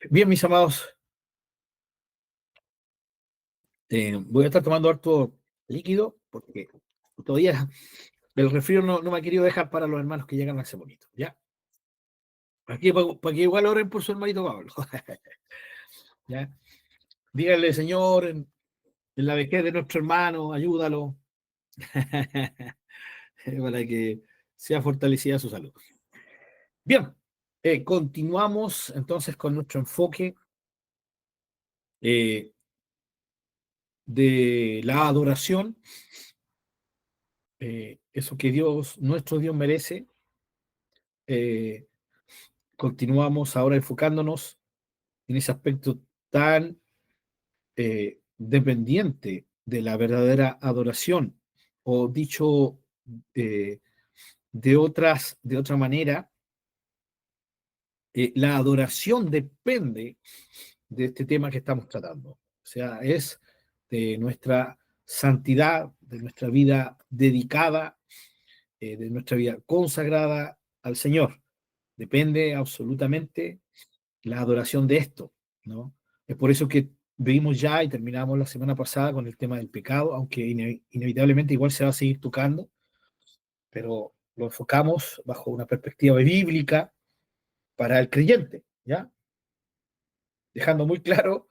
Bien, mis amados, voy a estar tomando harto líquido porque todavía el resfrío no me ha querido dejar para los hermanos que llegan a ese bonito. ¿Ya? Aquí para que igual oren por su hermanito Pablo. ¿Ya? Díganle, Señor, en la vejez de nuestro hermano, ayúdalo para que sea fortalecida su salud. Bien, continuamos entonces con nuestro enfoque eh, de la adoración, eso que Dios, nuestro Dios merece. Eh, Continuamos ahora enfocándonos en ese aspecto tan dependiente de la verdadera adoración, o dicho eh, de otra manera, la adoración depende de este tema que estamos tratando. O sea, es de nuestra santidad, de nuestra vida dedicada, de nuestra vida consagrada al Señor. Depende absolutamente la adoración de esto, ¿no? Es por eso que vimos ya y terminamos la semana pasada con el tema del pecado, aunque inevitablemente igual se va a seguir tocando, pero lo enfocamos bajo una perspectiva bíblica para el creyente, ¿ya? Dejando muy claro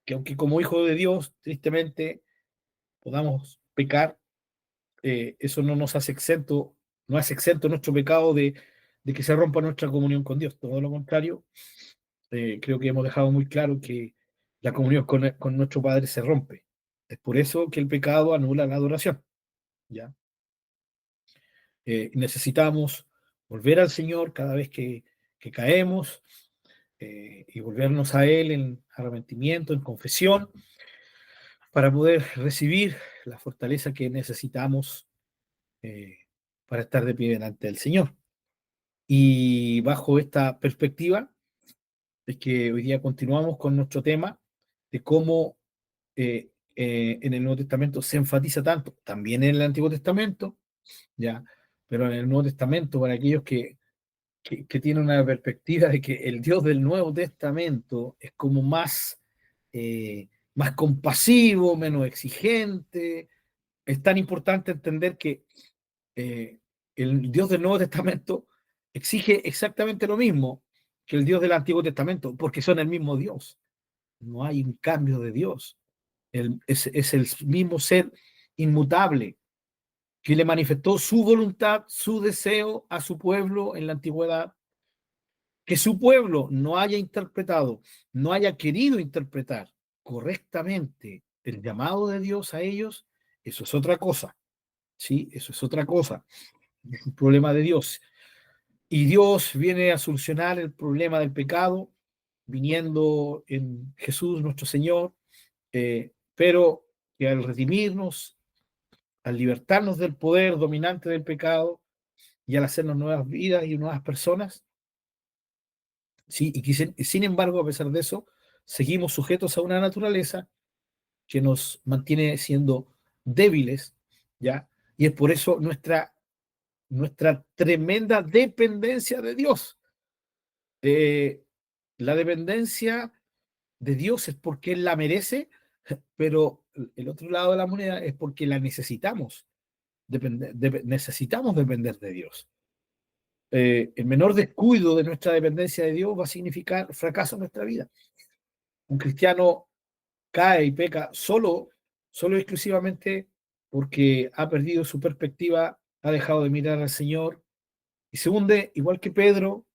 que aunque como hijo de Dios, tristemente, podamos pecar, eso no nos hace exento, no hace exento nuestro pecado de que se rompa nuestra comunión con Dios. Todo lo contrario, creo que hemos dejado muy claro que la comunión con nuestro Padre se rompe. Es por eso que el pecado anula la adoración. ¿Ya? Necesitamos volver al Señor cada vez que caemos y volvernos a Él en arrepentimiento, en confesión, para poder recibir la fortaleza que necesitamos eh, para estar de pie delante del Señor. Y bajo esta perspectiva es que hoy día continuamos con nuestro tema de cómo en el Nuevo Testamento se enfatiza tanto, también en el Antiguo Testamento, ya, pero en el Nuevo Testamento, para aquellos que tienen una perspectiva de que el Dios del Nuevo Testamento es como más compasivo, menos exigente, es tan importante entender que eh, el Dios del Nuevo Testamento exige exactamente lo mismo que el Dios del Antiguo Testamento, porque son el mismo Dios. No hay un cambio de Dios. Es el mismo ser inmutable que le manifestó su voluntad, su deseo a su pueblo en la antigüedad. Que su pueblo no haya interpretado, no haya querido interpretar correctamente el llamado de Dios a ellos, eso es otra cosa. ¿Sí? Eso es otra cosa. Es un problema de Dios. Y Dios viene a solucionar el problema del pecado, viniendo en Jesús nuestro Señor, pero que al redimirnos, al libertarnos del poder dominante del pecado y al hacernos nuevas vidas y nuevas personas, ¿sí? Y que sin embargo, a pesar de eso, seguimos sujetos a una naturaleza que nos mantiene siendo débiles, ¿ya? Y es por eso nuestra tremenda dependencia de Dios. Eh, la dependencia de Dios es porque Él la merece, pero el otro lado de la moneda es porque la necesitamos. Necesitamos depender de Dios. El menor descuido de nuestra dependencia de Dios va a significar fracaso en nuestra vida. Un cristiano cae y peca solo exclusivamente porque ha perdido su perspectiva, ha dejado de mirar al Señor y se hunde, igual que Pedro,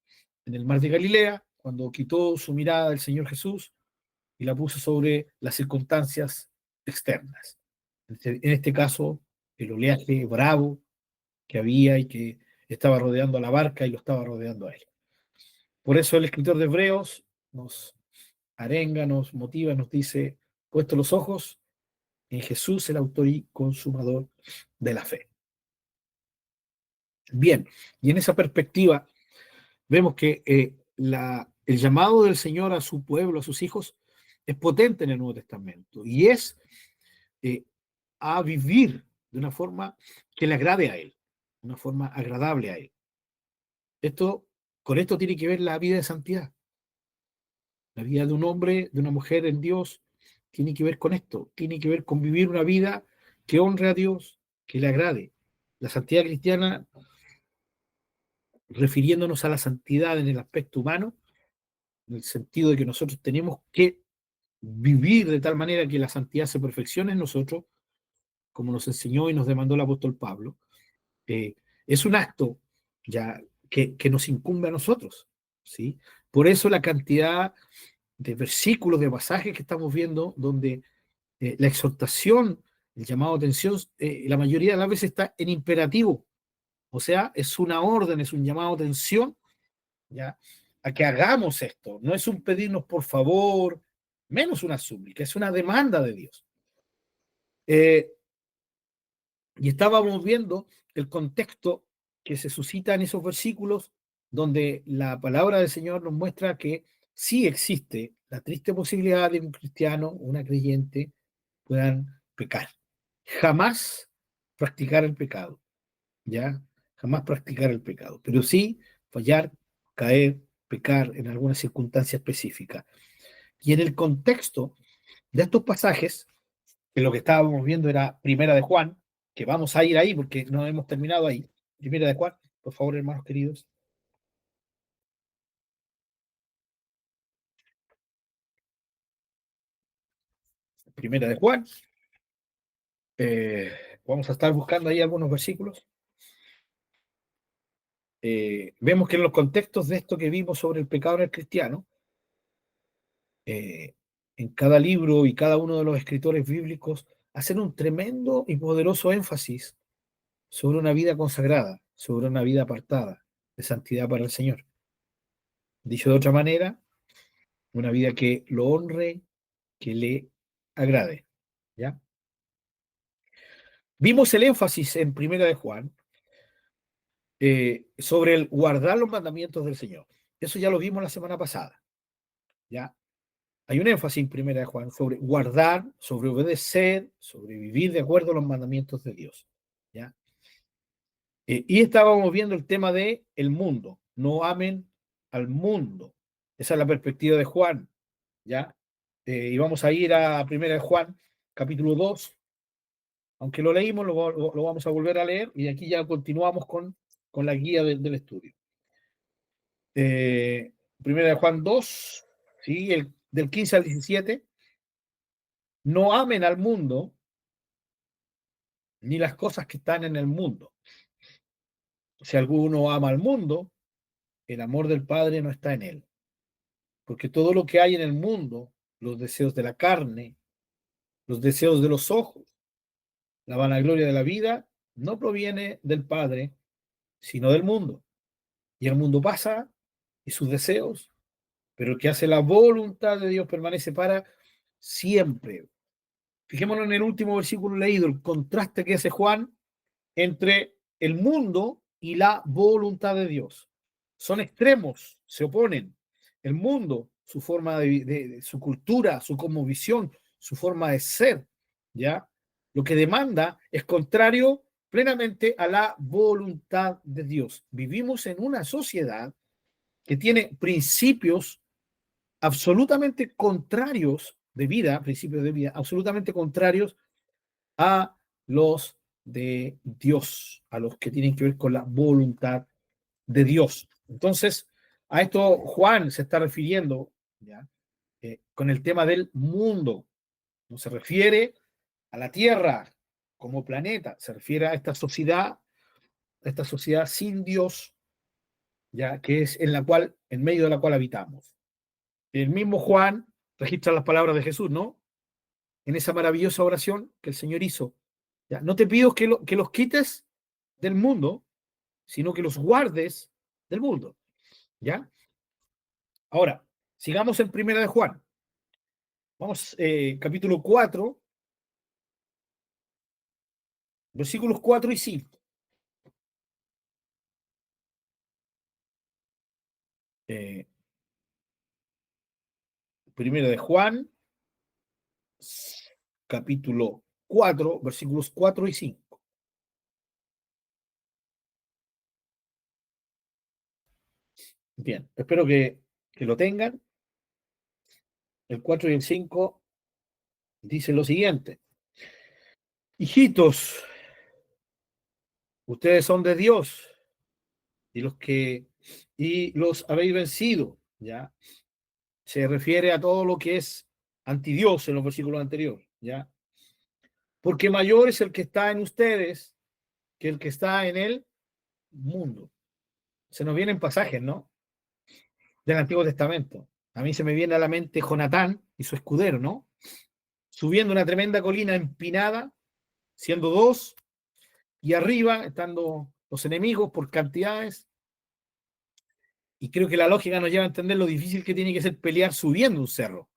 en el mar de Galilea, cuando quitó su mirada del Señor Jesús y la puso sobre las circunstancias externas. En este caso, el oleaje bravo que había y que estaba rodeando a la barca y lo estaba rodeando a él. Por eso el escritor de Hebreos nos arenga, nos motiva, nos dice, puesto los ojos en Jesús, el autor y consumador de la fe. Bien, y en esa perspectiva vemos que el llamado del Señor a su pueblo, a sus hijos, es potente en el Nuevo Testamento y es eh, a vivir de una forma que le agrade a Él, una forma agradable a Él. Con esto tiene que ver la vida de santidad. La vida de un hombre, de una mujer en Dios, tiene que ver con esto, tiene que ver con vivir una vida que honre a Dios, que le agrade. La santidad cristiana, refiriéndonos a la santidad en el aspecto humano, en el sentido de que nosotros tenemos que vivir de tal manera que la santidad se perfeccione en nosotros, como nos enseñó y nos demandó el apóstol Pablo, eh, es un acto ya que nos incumbe a nosotros, ¿sí? Por eso la cantidad de versículos, de pasajes que estamos viendo, donde la exhortación, el llamado a atención, la mayoría de las veces está en imperativo, o sea, es una orden, es un llamado a atención, ¿ya? A que hagamos esto, no es un pedirnos por favor, menos una súplica, es una demanda de Dios. Eh, y estábamos viendo el contexto que se suscita en esos versículos donde la palabra del Señor nos muestra que sí existe la triste posibilidad de que un cristiano, una creyente, puedan pecar. Jamás practicar el pecado, ¿ya? Jamás practicar el pecado, pero sí fallar, caer, pecar en alguna circunstancia específica. Y en el contexto de estos pasajes, que lo que estábamos viendo era Primera de Juan, que vamos a ir ahí porque no hemos terminado ahí. Primera de Juan, por favor, hermanos queridos. Primera de Juan. Eh, Vamos a estar buscando ahí algunos versículos. Vemos que en los contextos de esto que vimos sobre el pecado en el cristiano, eh, en cada libro y cada uno de los escritores bíblicos hacen un tremendo y poderoso énfasis sobre una vida consagrada, sobre una vida apartada de santidad para el Señor. Dicho de otra manera, una vida que lo honre, que le agrade. ¿Ya? Vimos el énfasis en Primera de Juan sobre el guardar los mandamientos del Señor. Eso ya lo vimos la semana pasada. ¿Ya? Hay un énfasis en Primera de Juan sobre guardar, sobre obedecer, sobre vivir de acuerdo a los mandamientos de Dios. ¿Ya? Y estábamos viendo el tema de el mundo. No amen al mundo. Esa es la perspectiva de Juan. ¿Ya? Y vamos a ir a Primera de Juan, capítulo 2. Aunque lo leímos, lo vamos a volver a leer y aquí ya continuamos con la guía del estudio. Primera de Juan 2, ¿sí? Del 15 al 17. No amen al mundo ni las cosas que están en el mundo. Si alguno ama al mundo, el amor del Padre no está en él. Porque todo lo que hay en el mundo, los deseos de la carne, los deseos de los ojos, la vanagloria de la vida, no proviene del Padre, sino del mundo. Y el mundo pasa y sus deseos, pero el que hace la voluntad de Dios permanece para siempre. Fijémonos en el último versículo leído, el contraste que hace Juan entre el mundo y la voluntad de Dios. Son extremos, se oponen. El mundo, su forma de su cultura, su cosmovisión, su forma de ser, ¿ya? Lo que demanda es contrario plenamente a la voluntad de Dios. Vivimos en una sociedad que tiene principios absolutamente contrarios de vida, principios de vida, absolutamente contrarios a los de Dios, a los que tienen que ver con la voluntad de Dios. Entonces, a esto Juan se está refiriendo, ¿ya? Con el tema del mundo. No se refiere a la Tierra como planeta, se refiere a esta sociedad sin Dios, ya que es en la cual, en medio de la cual habitamos. El mismo Juan registra las palabras de Jesús, ¿no? En esa maravillosa oración que el Señor hizo. ¿Ya? No te pido que los quites del mundo, sino que los guardes del mundo. ¿Ya? Ahora, sigamos en Primera de Juan. Vamos, capítulo 4, versículos 4 y 5. Eh, Primera de Juan, capítulo 4, versículos 4 y 5. Bien, espero que lo tengan. el 4 y el 5 dice lo siguiente: hijitos, ustedes son de Dios y los habéis vencido, ¿ya? Se refiere a todo lo que es antidios en los versículos anteriores, ¿ya? Porque mayor es el que está en ustedes que el que está en el mundo. Se nos vienen pasajes, ¿no? Del Antiguo Testamento. A mí se me viene a la mente Jonatán y su escudero, ¿no? Subiendo una tremenda colina empinada, siendo dos, y arriba estando los enemigos por cantidades. Y creo que la lógica nos lleva a entender lo difícil que tiene que ser pelear subiendo un cerro.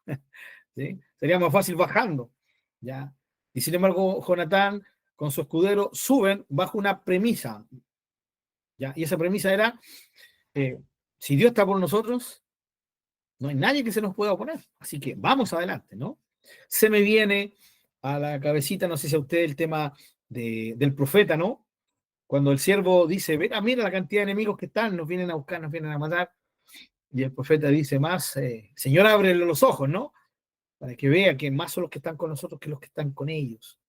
¿Sí? Sería más fácil bajando. ¿Ya? Y sin embargo, Jonatán con su escudero suben bajo una premisa. ¿Ya? Y esa premisa era, eh, si Dios está por nosotros, no hay nadie que se nos pueda oponer. Así que vamos adelante, ¿no? Se me viene a la cabecita, no sé si a usted, el tema del profeta, ¿no? Cuando el siervo dice, mira la cantidad de enemigos que están, nos vienen a buscar, nos vienen a matar. Y el profeta dice más, Señor, ábrele los ojos, ¿no? Para que vea que más son los que están con nosotros que los que están con ellos.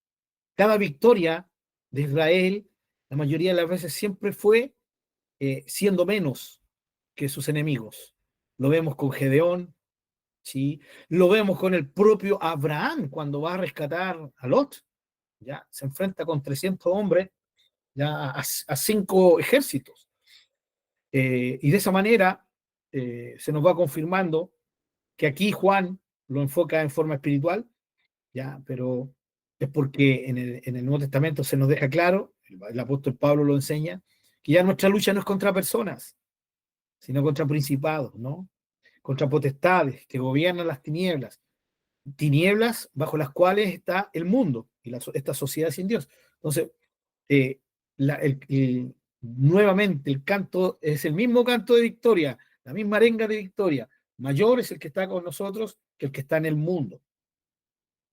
Cada victoria de Israel, la mayoría de las veces siempre fue siendo menos que sus enemigos. Lo vemos con Gedeón, ¿sí? Lo vemos con el propio Abraham cuando va a rescatar a Lot, ya se enfrenta con 300 hombres, ya a 5 ejércitos. Y de esa manera se nos va confirmando que aquí Juan lo enfoca en forma espiritual, ya, pero es porque en el Nuevo Testamento se nos deja claro, el apóstol Pablo lo enseña, que ya nuestra lucha no es contra personas, sino contra principados, ¿no? Contra potestades que gobiernan las tinieblas, tinieblas bajo las cuales está el mundo y esta sociedad sin Dios. Entonces, eh, nuevamente el canto es el mismo canto de victoria, la misma arenga de victoria. Mayor es el que está con nosotros que el que está en el mundo.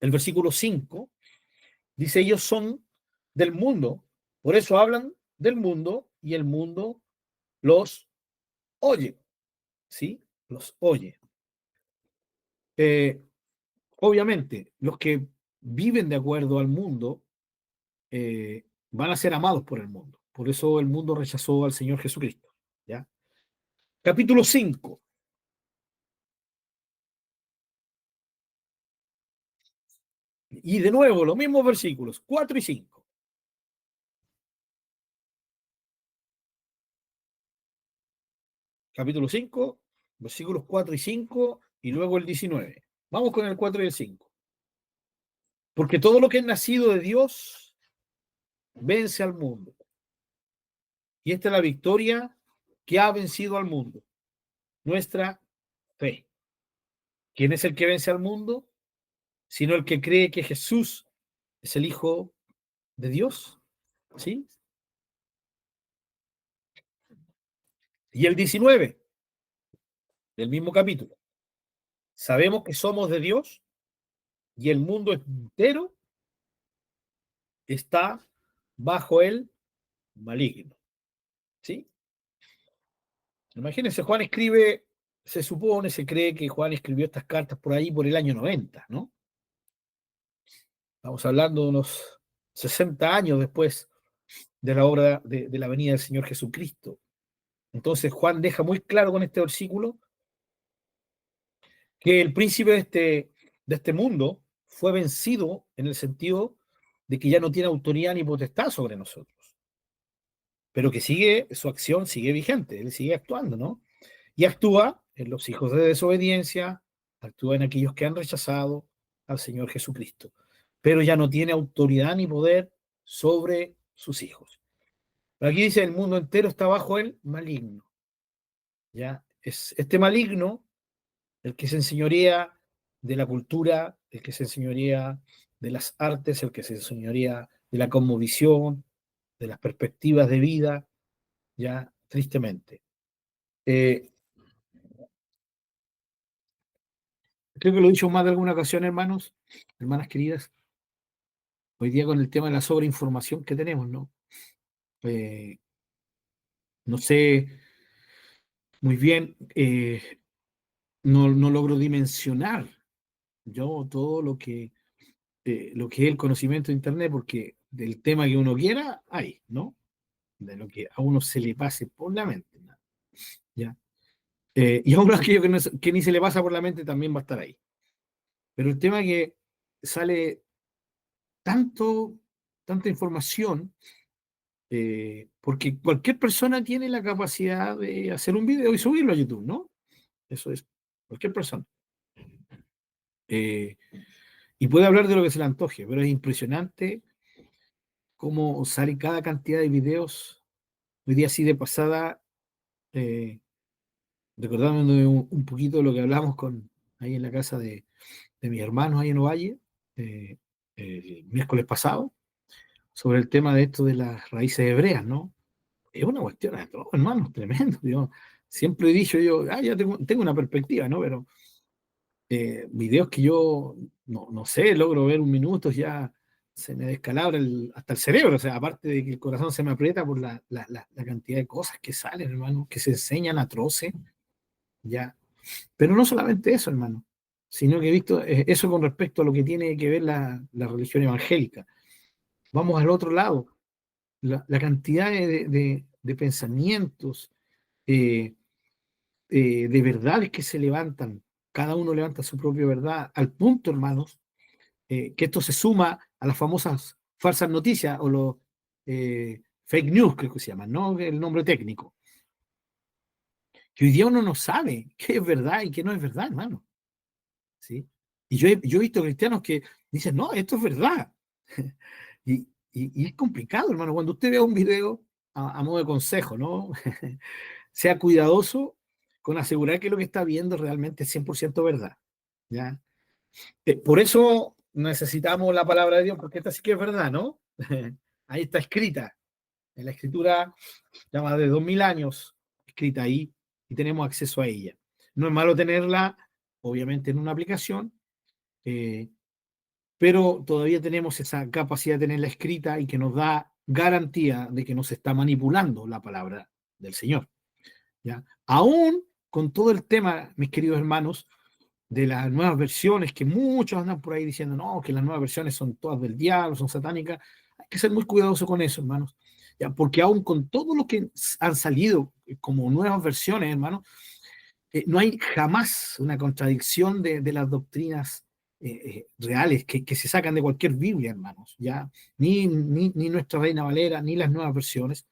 El versículo 5 dice, ellos son del mundo, por eso hablan del mundo y el mundo los oye, ¿sí? Los oye. Eh, Obviamente, los que viven de acuerdo al mundo van a ser amados por el mundo. Por eso el mundo rechazó al Señor Jesucristo. ¿Ya? Capítulo 5. Y de nuevo, los mismos versículos, 4 y 5. Capítulo 5, versículos 4 y 5, y luego el 19. Vamos con el 4 y el 5. Porque todo lo que es nacido de Dios vence al mundo. Y esta es la victoria que ha vencido al mundo, nuestra fe. ¿Quién es el que vence al mundo? Sino el que cree que Jesús es el Hijo de Dios. ¿Sí? Y el 19 del mismo capítulo. Sabemos que somos de Dios y el mundo entero está bajo el maligno. ¿Sí? Imagínense, Juan escribe, se supone, se cree que Juan escribió estas cartas por ahí por el año 90, ¿no? Estamos hablando de unos 60 años después de la obra de la venida del Señor Jesucristo. Entonces Juan deja muy claro con este versículo que el príncipe de este mundo fue vencido en el sentido de que ya no tiene autoridad ni potestad sobre nosotros, pero que sigue, su acción sigue vigente, él sigue actuando, ¿no? Y actúa en los hijos de desobediencia, actúa en aquellos que han rechazado al Señor Jesucristo, pero ya no tiene autoridad ni poder sobre sus hijos. Pero aquí dice, el mundo entero está bajo el maligno, ¿ya? Es este maligno el que se enseñorea de la cultura, el que se enseñorea de las artes, el que se enseñorea de la cosmovisión, de las perspectivas de vida, ya tristemente. Eh, Creo que lo he dicho más de alguna ocasión, hermanos, hermanas queridas, hoy día con el tema de la sobreinformación que tenemos, ¿no? Eh, no sé muy bien, no logro dimensionar yo todo lo que es el conocimiento de Internet, porque del tema que uno quiera, hay, ¿no? De lo que a uno se le pase por la mente, ¿no? ¿Ya? Y aún aquello que, que ni se le pasa por la mente también va a estar ahí. Pero el tema es que sale tanto, tanta información, porque cualquier persona tiene la capacidad de hacer un video y subirlo a YouTube, ¿no? Eso es, cualquier persona. Eh, y puede hablar de lo que se le antoje, pero es impresionante cómo sale cada cantidad de videos. Hoy día así de pasada, eh, recordándome un poquito de lo que hablamos ahí en la casa de mis hermanos ahí en Ovalle, eh, el miércoles pasado, sobre el tema de esto de las raíces hebreas, ¿no? Es una cuestión, hermanos, tremendo. Yo siempre he dicho yo, ya tengo una perspectiva, ¿no? Pero videos que yo, no sé, logro ver un minuto, ya se me descalabra hasta el cerebro, o sea, aparte de que el corazón se me aprieta por la cantidad de cosas que salen, hermano, que se enseñan atroces, ya. Pero no solamente eso, hermano, sino que he visto eso con respecto a lo que tiene que ver la religión evangélica. Vamos al otro lado, la cantidad de pensamientos, eh, de verdades que se levantan, cada uno levanta su propia verdad, al punto, hermanos, que esto se suma a las famosas falsas noticias o los fake news, creo que se llaman, ¿no? El nombre técnico. Que hoy día uno no sabe qué es verdad y qué no es verdad, hermano. ¿Sí? Y yo he visto cristianos que dicen, no, esto es verdad. Y es complicado, hermano. Cuando usted vea un video, a modo de consejo, ¿no? Sea cuidadoso con asegurar que lo que está viendo realmente es 100% verdad. ¿Ya? Por eso necesitamos la palabra de Dios, porque esta sí que es verdad, ¿no? Ahí está escrita, en la escritura ya más de 2000 años, escrita ahí, y tenemos acceso a ella. No es malo tenerla, obviamente, en una aplicación, eh, pero todavía tenemos esa capacidad de tenerla escrita y que nos da garantía de que no se está manipulando la palabra del Señor. ¿Ya? Aún con todo el tema, mis queridos hermanos, de las nuevas versiones, que muchos andan por ahí diciendo, no, que las nuevas versiones son todas del diablo, son satánicas. Hay que ser muy cuidadoso con eso, hermanos. Ya, porque aún con todo lo que han salido como nuevas versiones, hermanos, no hay jamás una contradicción de las doctrinas reales que se sacan de cualquier Biblia, hermanos. Ya, ni nuestra Reina Valera, ni las nuevas versiones.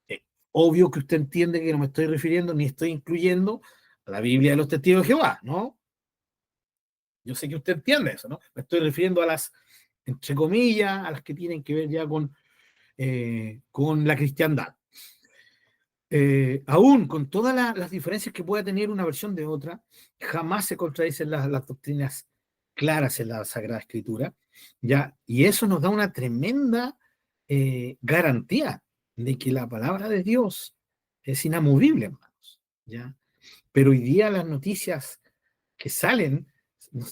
Eh, Obvio que usted entiende que no me estoy refiriendo ni estoy incluyendo a la Biblia de los Testigos de Jehová, ¿no? Yo sé que usted entiende eso, ¿no? Me estoy refiriendo a las, entre comillas, a las que tienen que ver ya con la cristiandad. Aún con todas las diferencias que pueda tener una versión de otra, jamás se contradicen las doctrinas claras en la Sagrada Escritura, ¿ya? Y eso nos da una tremenda garantía de que la palabra de Dios es inamovible, hermanos, ¿ya? Pero hoy día las noticias que salen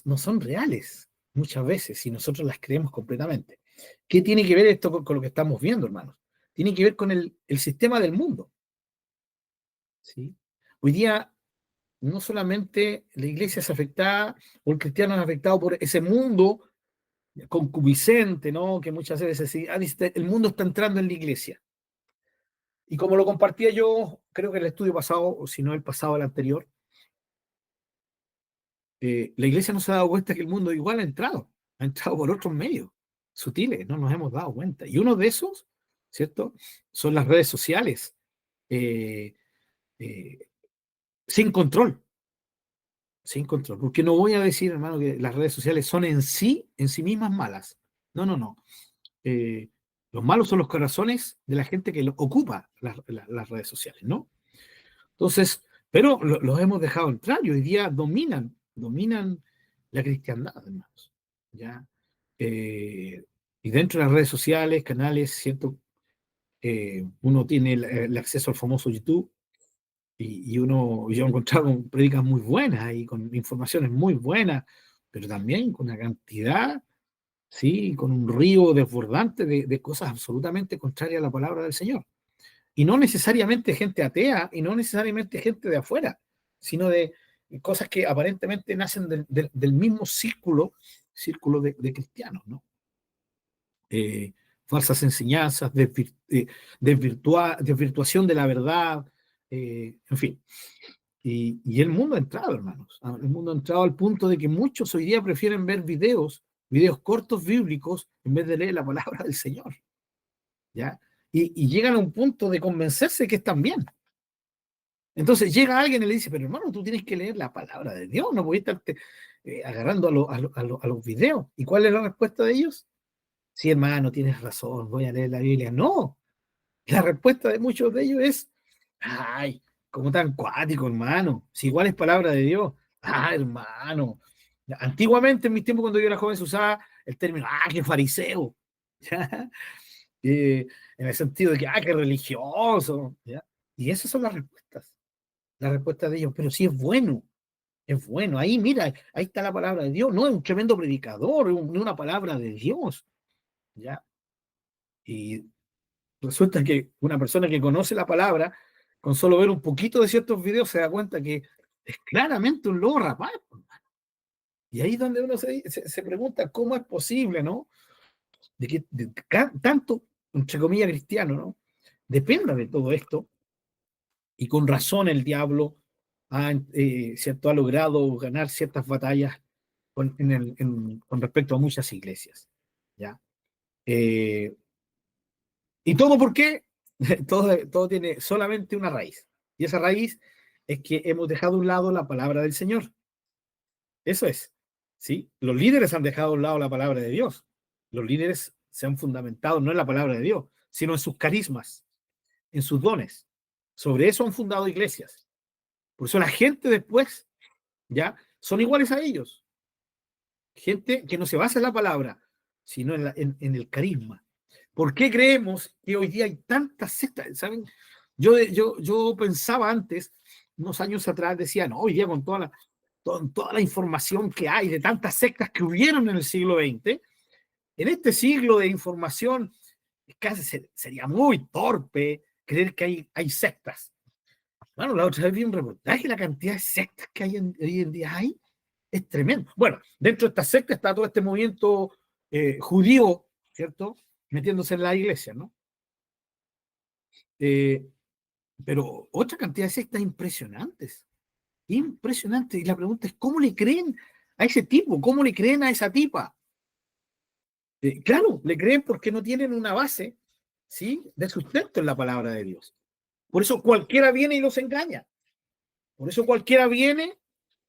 no son reales muchas veces y nosotros las creemos completamente. ¿Qué tiene que ver esto con lo que estamos viendo, hermanos? Tiene que ver con el sistema del mundo, ¿sí? Hoy día no solamente la iglesia es afectada o el cristiano es afectado por ese mundo concupiscente, ¿no? Que muchas veces dice, el mundo está entrando en la iglesia. Y como lo compartía yo, creo que el estudio pasado, o si no el pasado, el anterior, la iglesia no se ha dado cuenta que el mundo igual ha entrado por otros medios sutiles, no nos hemos dado cuenta. Y uno de esos, ¿cierto? Son las redes sociales, eh, eh, sin control, sin control. Porque no voy a decir, hermano, que las redes sociales son en sí mismas malas. No, no, no. Eh, los malos son los corazones de la gente que ocupa las redes sociales, ¿no? Entonces, pero los hemos dejado entrar y hoy día dominan la cristiandad, hermanos. ¿Ya? Y dentro de las redes sociales, canales, ¿cierto? Uno tiene el acceso al famoso YouTube yo he encontrado prédicas muy buenas y con informaciones muy buenas, pero también con una cantidad, ¿sí? Con un río desbordante de cosas absolutamente contrarias a la palabra del Señor. Y no necesariamente gente atea y no necesariamente gente de afuera, sino de cosas que aparentemente nacen del mismo círculo de cristianos, ¿no? Falsas enseñanzas, desvirtuación de la verdad, en fin. Y el mundo ha entrado, hermanos. El mundo ha entrado al punto de que muchos hoy día prefieren ver videos cortos bíblicos, en vez de leer la palabra del Señor. ¿Ya? Y llegan a un punto de convencerse que están bien. Entonces llega alguien y le dice, pero hermano, tú tienes que leer la palabra de Dios, no puedes estarte agarrando a los videos. ¿Y cuál es la respuesta de ellos? Sí, hermano, tienes razón, voy a leer la Biblia. No, la respuesta de muchos de ellos es, ay, como tan cuático, hermano, si igual es palabra de Dios. Ah, hermano. Antiguamente, en mis tiempos, cuando yo era joven, se usaba el término, qué fariseo. ¿Ya? En el sentido de que, qué religioso. ¿Ya? Y esas son las respuestas de ellos. Pero sí es bueno. Ahí, mira, ahí está la palabra de Dios. No es un tremendo predicador, es una palabra de Dios. ¿Ya? Y resulta que una persona que conoce la palabra, con solo ver un poquito de ciertos videos, se da cuenta que es claramente un lobo rapaz. Y ahí es donde uno se pregunta cómo es posible, ¿no? De que tanto, entre comillas, cristiano, ¿no? Dependa de todo esto. Y con razón el diablo ¿cierto? Ha logrado ganar ciertas batallas con respecto a muchas iglesias. ¿Ya? Eh, ¿Y todo por qué? Todo tiene solamente una raíz. Y esa raíz es que hemos dejado a un lado la palabra del Señor. Eso es. ¿Sí? Los líderes han dejado a un lado la palabra de Dios. Los líderes se han fundamentado no en la palabra de Dios, sino en sus carismas, en sus dones. Sobre eso han fundado iglesias. Por eso la gente después, ¿ya? Son iguales a ellos. Gente que no se basa en la palabra, sino en el carisma. ¿Por qué creemos que hoy día hay tantas sectas? ¿Saben? Yo pensaba antes, unos años atrás, decía, no, hoy día con toda la información que hay de tantas sectas que hubieron en el siglo XX, en este siglo de información, casi sería muy torpe creer que hay sectas. Bueno, la otra vez vi un reportaje, la cantidad de sectas que hoy en día hay es tremendo. Bueno, dentro de esta secta está todo este movimiento judío, ¿cierto? Metiéndose en la iglesia, ¿no? Eh, pero otra cantidad de sectas impresionantes, impresionantes. Y la pregunta es, ¿cómo le creen a ese tipo? ¿Cómo le creen a esa tipa? Claro, le creen porque no tienen una base, ¿sí? De sustento en la palabra de Dios. Por eso cualquiera viene y los engaña. Por eso cualquiera viene,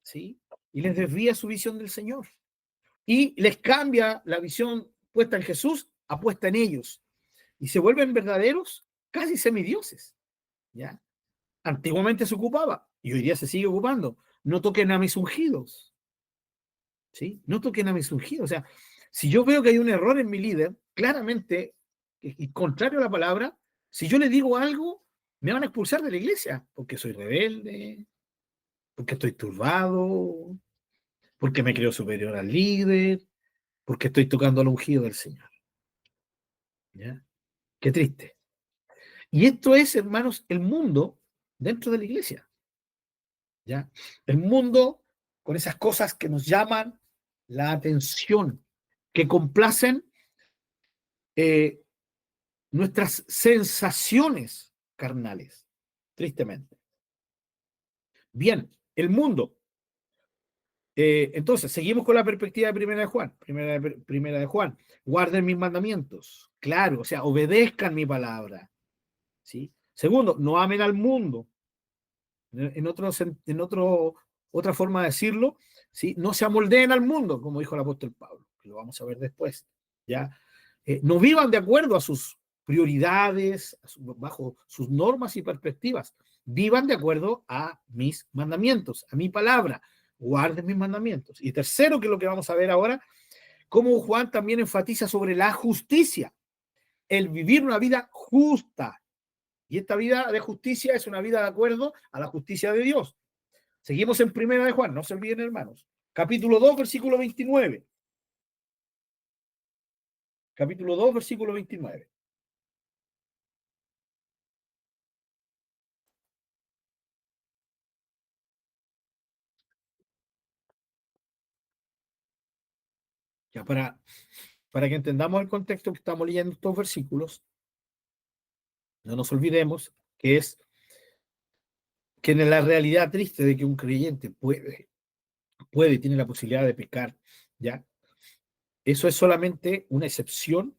¿sí? Y les desvía su visión del Señor. Y les cambia la visión puesta en Jesús a puesta en ellos. Y se vuelven verdaderos, casi semidioses. ¿Ya? Antiguamente se ocupaba y hoy día se sigue ocupando. No toquen a mis ungidos. ¿Sí? No toquen a mis ungidos. O sea, si yo veo que hay un error en mi líder, claramente, y contrario a la palabra, si yo le digo algo, me van a expulsar de la iglesia porque soy rebelde, porque estoy turbado, porque me creo superior al líder, porque estoy tocando al ungido del Señor. ¿Ya? Qué triste. Y esto es, hermanos, el mundo dentro de la iglesia. ¿Ya? El mundo con esas cosas que nos llaman la atención, que complacen eh, nuestras sensaciones carnales, tristemente. Bien, el mundo. Entonces, seguimos con la perspectiva de Primera de Juan. Primera de Juan. Guarden mis mandamientos. Claro, o sea, obedezcan mi palabra. ¿Sí? Segundo, no amen al mundo. Otra forma de decirlo, ¿sí? No se amoldeen al mundo, como dijo el apóstol Pablo, que lo vamos a ver después. ¿Ya? No vivan de acuerdo a sus prioridades, bajo sus normas y perspectivas. Vivan de acuerdo a mis mandamientos, a mi palabra. Guarden mis mandamientos. Y tercero, que es lo que vamos a ver ahora, cómo Juan también enfatiza sobre la justicia, el vivir una vida justa. Y esta vida de justicia es una vida de acuerdo a la justicia de Dios. Seguimos en Primera de Juan, no se olviden, hermanos. Capítulo 2, versículo 29. Capítulo 2, versículo 29. Ya para que entendamos el contexto que estamos leyendo estos versículos, no nos olvidemos que es que en la realidad triste de que un creyente puede y tiene la posibilidad de pecar, ¿ya? Eso es solamente una excepción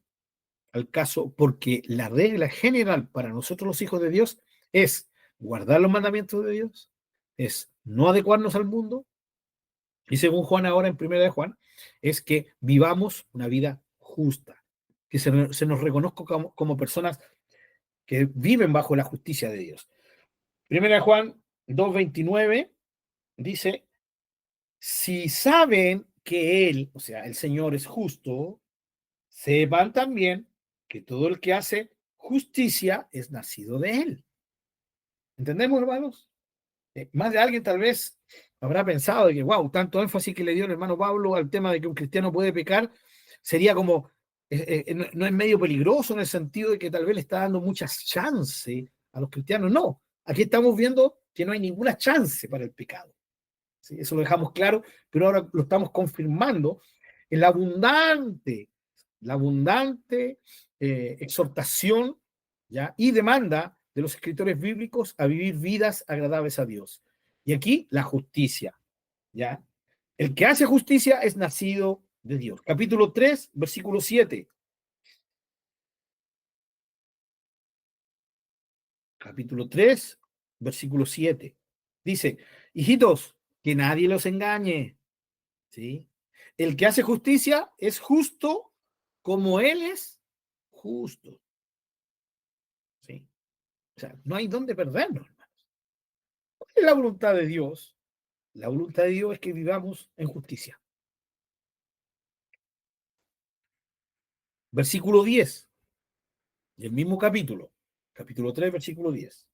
al caso, porque la regla general para nosotros los hijos de Dios es guardar los mandamientos de Dios, es no adecuarnos al mundo, y según Juan ahora en primera de Juan, es que vivamos una vida justa, que se nos reconozca como personas que viven bajo la justicia de Dios. Primera de Juan 2:29 dice, si saben que Él, o sea, el Señor es justo, sepan también que todo el que hace justicia es nacido de Él. ¿Entendemos, hermanos? Más de alguien tal vez habrá pensado de que, wow, tanto énfasis que le dio el hermano Pablo al tema de que un cristiano puede pecar, sería como, no es medio peligroso en el sentido de que tal vez le está dando muchas chances a los cristianos. No, aquí estamos viendo que no hay ninguna chance para el pecado. ¿Sí? Eso lo dejamos claro, pero ahora lo estamos confirmando en la abundante exhortación, ¿ya? Y demanda de los escritores bíblicos a vivir vidas agradables a Dios. Y aquí la justicia, ¿ya? El que hace justicia es nacido de Dios. Capítulo 3, versículo 7. Capítulo 3, versículo 7. Dice, hijitos, que nadie los engañe, ¿sí? El que hace justicia es justo como él es justo, ¿sí? O sea, no hay dónde perdernos, hermanos. ¿Cuál es la voluntad de Dios? La voluntad de Dios es que vivamos en justicia. Versículo 10, del mismo capítulo, capítulo 3, versículo 10.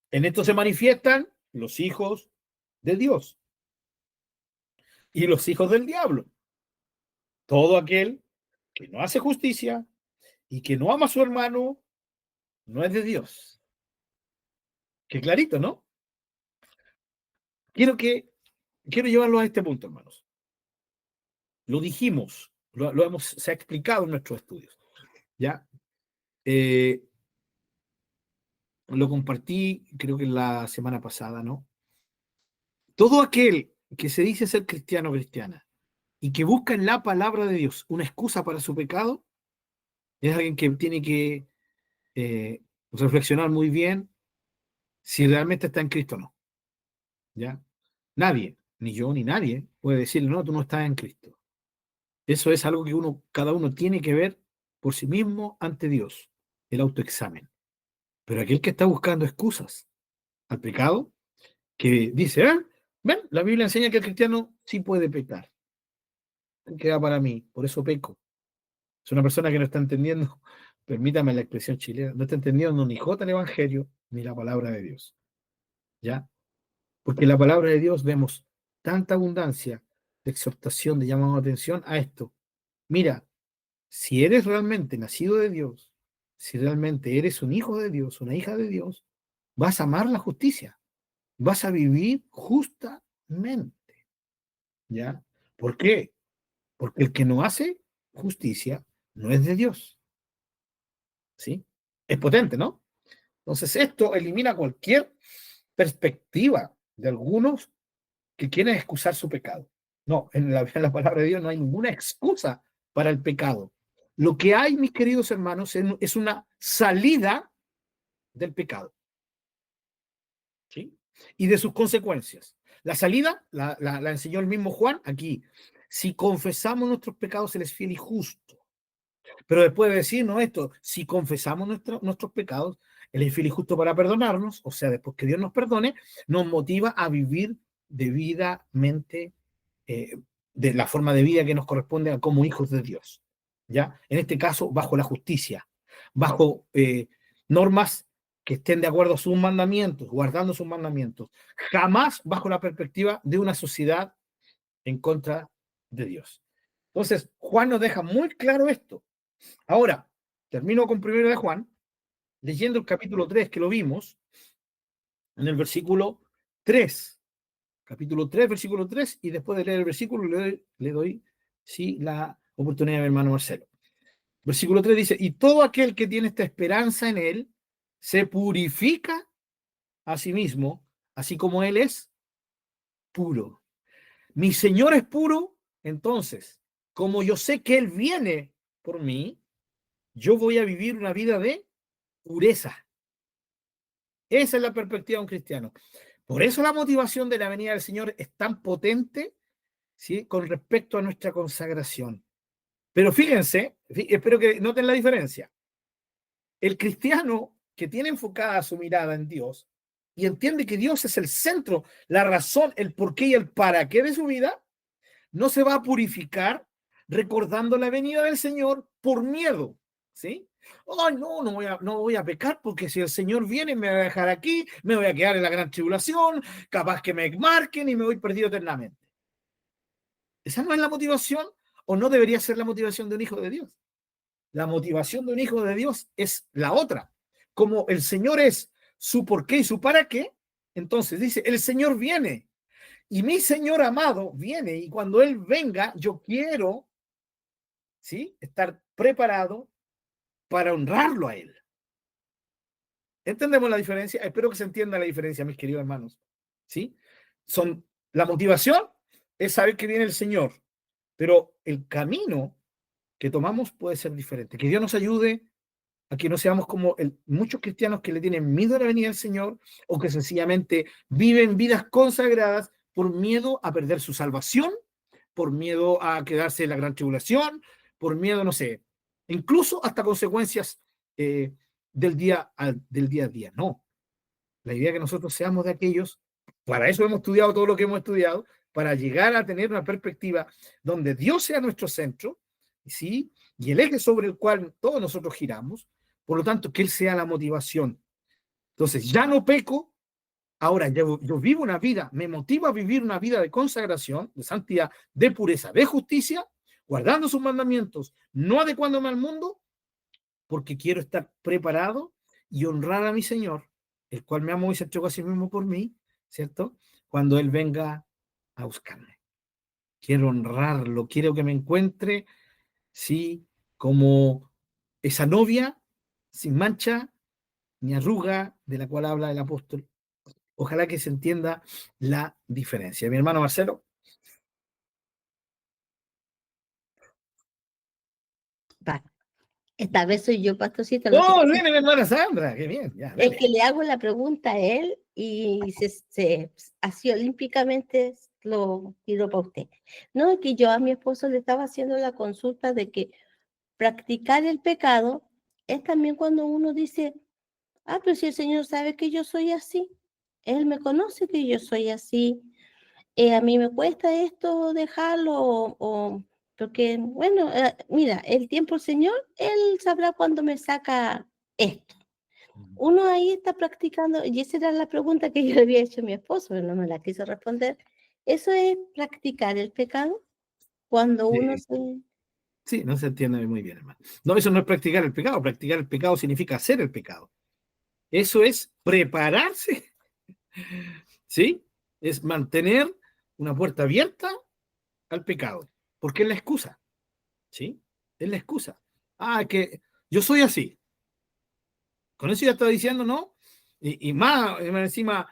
En esto se manifiestan los hijos de Dios y los hijos del diablo. Todo aquel que no hace justicia y que no ama a su hermano no es de Dios. Qué clarito, ¿no? Quiero que quiero llevarlo a este punto, hermanos. Lo dijimos, se ha explicado en nuestros estudios, ¿ya? Eh, lo compartí, creo que la semana pasada, ¿no? Todo aquel que se dice ser cristiano o cristiana y que busca en la palabra de Dios una excusa para su pecado, es alguien que tiene que eh, reflexionar muy bien si realmente está en Cristo o no, ¿ya? Nadie, ni yo ni nadie, puede decirle, no, tú no estás en Cristo. Eso es algo que cada uno tiene que ver por sí mismo ante Dios, el autoexamen. Pero aquel que está buscando excusas al pecado, que dice, ven, la Biblia enseña que el cristiano sí puede pecar. Queda para mí, por eso peco. Es una persona que no está entendiendo, permítame la expresión chilena, no está entendiendo ni jota el evangelio ni la palabra de Dios. ¿Ya? Porque en la palabra de Dios vemos tanta abundancia de exhortación, de llamado de atención a esto. Mira, si eres realmente nacido de Dios, si realmente eres un hijo de Dios, una hija de Dios, vas a amar la justicia, vas a vivir justamente, ¿ya? ¿Por qué? Porque el que no hace justicia no es de Dios, ¿sí? Es potente, ¿no? Entonces esto elimina cualquier perspectiva de algunos que quieren excusar su pecado. No, en la palabra de Dios no hay ninguna excusa para el pecado. Lo que hay, mis queridos hermanos, es una salida del pecado, ¿sí? Y de sus consecuencias. La salida la enseñó el mismo Juan aquí. Si confesamos nuestros pecados, Él es fiel y justo. Pero después de decirnos esto, si confesamos nuestros pecados, Él es fiel y justo para perdonarnos, o sea, después que Dios nos perdone, nos motiva a vivir debidamente eh, de la forma de vida que nos corresponde como hijos de Dios. ¿Ya? En este caso, bajo la justicia, bajo normas que estén de acuerdo a sus mandamientos, guardando sus mandamientos, jamás bajo la perspectiva de una sociedad en contra de Dios. Entonces, Juan nos deja muy claro esto. Ahora, termino con primero de Juan, leyendo el capítulo 3 que lo vimos, en el versículo 3. capítulo 3, versículo 3, y después de leer el versículo le doy sí, la oportunidad a mi hermano Marcelo. Versículo 3 dice, y todo aquel que tiene esta esperanza en él se purifica a sí mismo, así como él es puro. Mi Señor es puro, entonces, como yo sé que él viene por mí, yo voy a vivir una vida de pureza. Esa es la perspectiva de un cristiano. Por eso la motivación de la venida del Señor es tan potente, ¿sí?, con respecto a nuestra consagración. Pero fíjense, espero que noten la diferencia. El cristiano que tiene enfocada su mirada en Dios y entiende que Dios es el centro, la razón, el porqué y el para qué de su vida, no se va a purificar recordando la venida del Señor por miedo, ¿sí? Oh, no voy a pecar porque si el Señor viene me va a dejar aquí, me voy a quedar en la gran tribulación, capaz que me marquen y me voy perdido eternamente. Esa no es la motivación o no debería ser la motivación de un hijo de Dios. La motivación de un hijo de Dios es la otra. Como el Señor es su por qué y su para qué, entonces dice, el Señor viene y mi Señor amado viene y cuando Él venga, yo quiero, ¿sí?, estar preparado para honrarlo a Él. ¿Entendemos la diferencia? Espero que se entienda la diferencia, mis queridos hermanos. ¿Sí? La motivación es saber que viene el Señor, pero el camino que tomamos puede ser diferente. Que Dios nos ayude a que no seamos como muchos cristianos que le tienen miedo a la venida del Señor o que sencillamente viven vidas consagradas por miedo a perder su salvación, por miedo a quedarse en la gran tribulación, por miedo, no sé, incluso hasta consecuencias del día a día. No, la idea es que nosotros seamos de aquellos, para eso hemos estudiado todo lo que hemos estudiado, para llegar a tener una perspectiva donde Dios sea nuestro centro, ¿sí?, y el eje sobre el cual todos nosotros giramos, por lo tanto, que Él sea la motivación. Entonces, ya no peco, ahora yo vivo una vida, me motiva a vivir una vida de consagración, de santidad, de pureza, de justicia, guardando sus mandamientos, no adecuándome al mundo, porque quiero estar preparado y honrar a mi Señor, el cual me amó y se entregó a sí mismo por mí, ¿cierto? Cuando Él venga a buscarme. Quiero honrarlo, quiero que me encuentre, sí, como esa novia sin mancha ni arruga de la cual habla el apóstol. Ojalá que se entienda la diferencia. Mi hermano Marcelo. Va. Esta vez soy yo, pastorcito, lo que Oh, pasa viene mi hermana Sandra, qué bien, ya, es dale. que le hago la pregunta a él y así olímpicamente lo tiro para usted. No, es que yo a mi esposo le estaba haciendo la consulta de que practicar el pecado es también cuando uno dice, ah, pero si el Señor sabe que yo soy así, Él me conoce que yo soy así, a mí me cuesta esto dejarlo, porque, bueno, mira, el tiempo el Señor, Él sabrá cuándo me saca esto. Uno ahí está practicando, y esa era la pregunta que yo le había hecho a mi esposo, pero no me la quiso responder. ¿Eso es practicar el pecado? Cuando uno Sí, se... sí, no se entiende muy bien, hermano. No, eso no es practicar el pecado. Practicar el pecado significa hacer el pecado. Eso es prepararse, ¿sí? Es mantener una puerta abierta al pecado. Porque es la excusa, ¿sí? Es la excusa. Ah, que yo soy así. Con eso ya está diciendo, ¿no? Y más encima,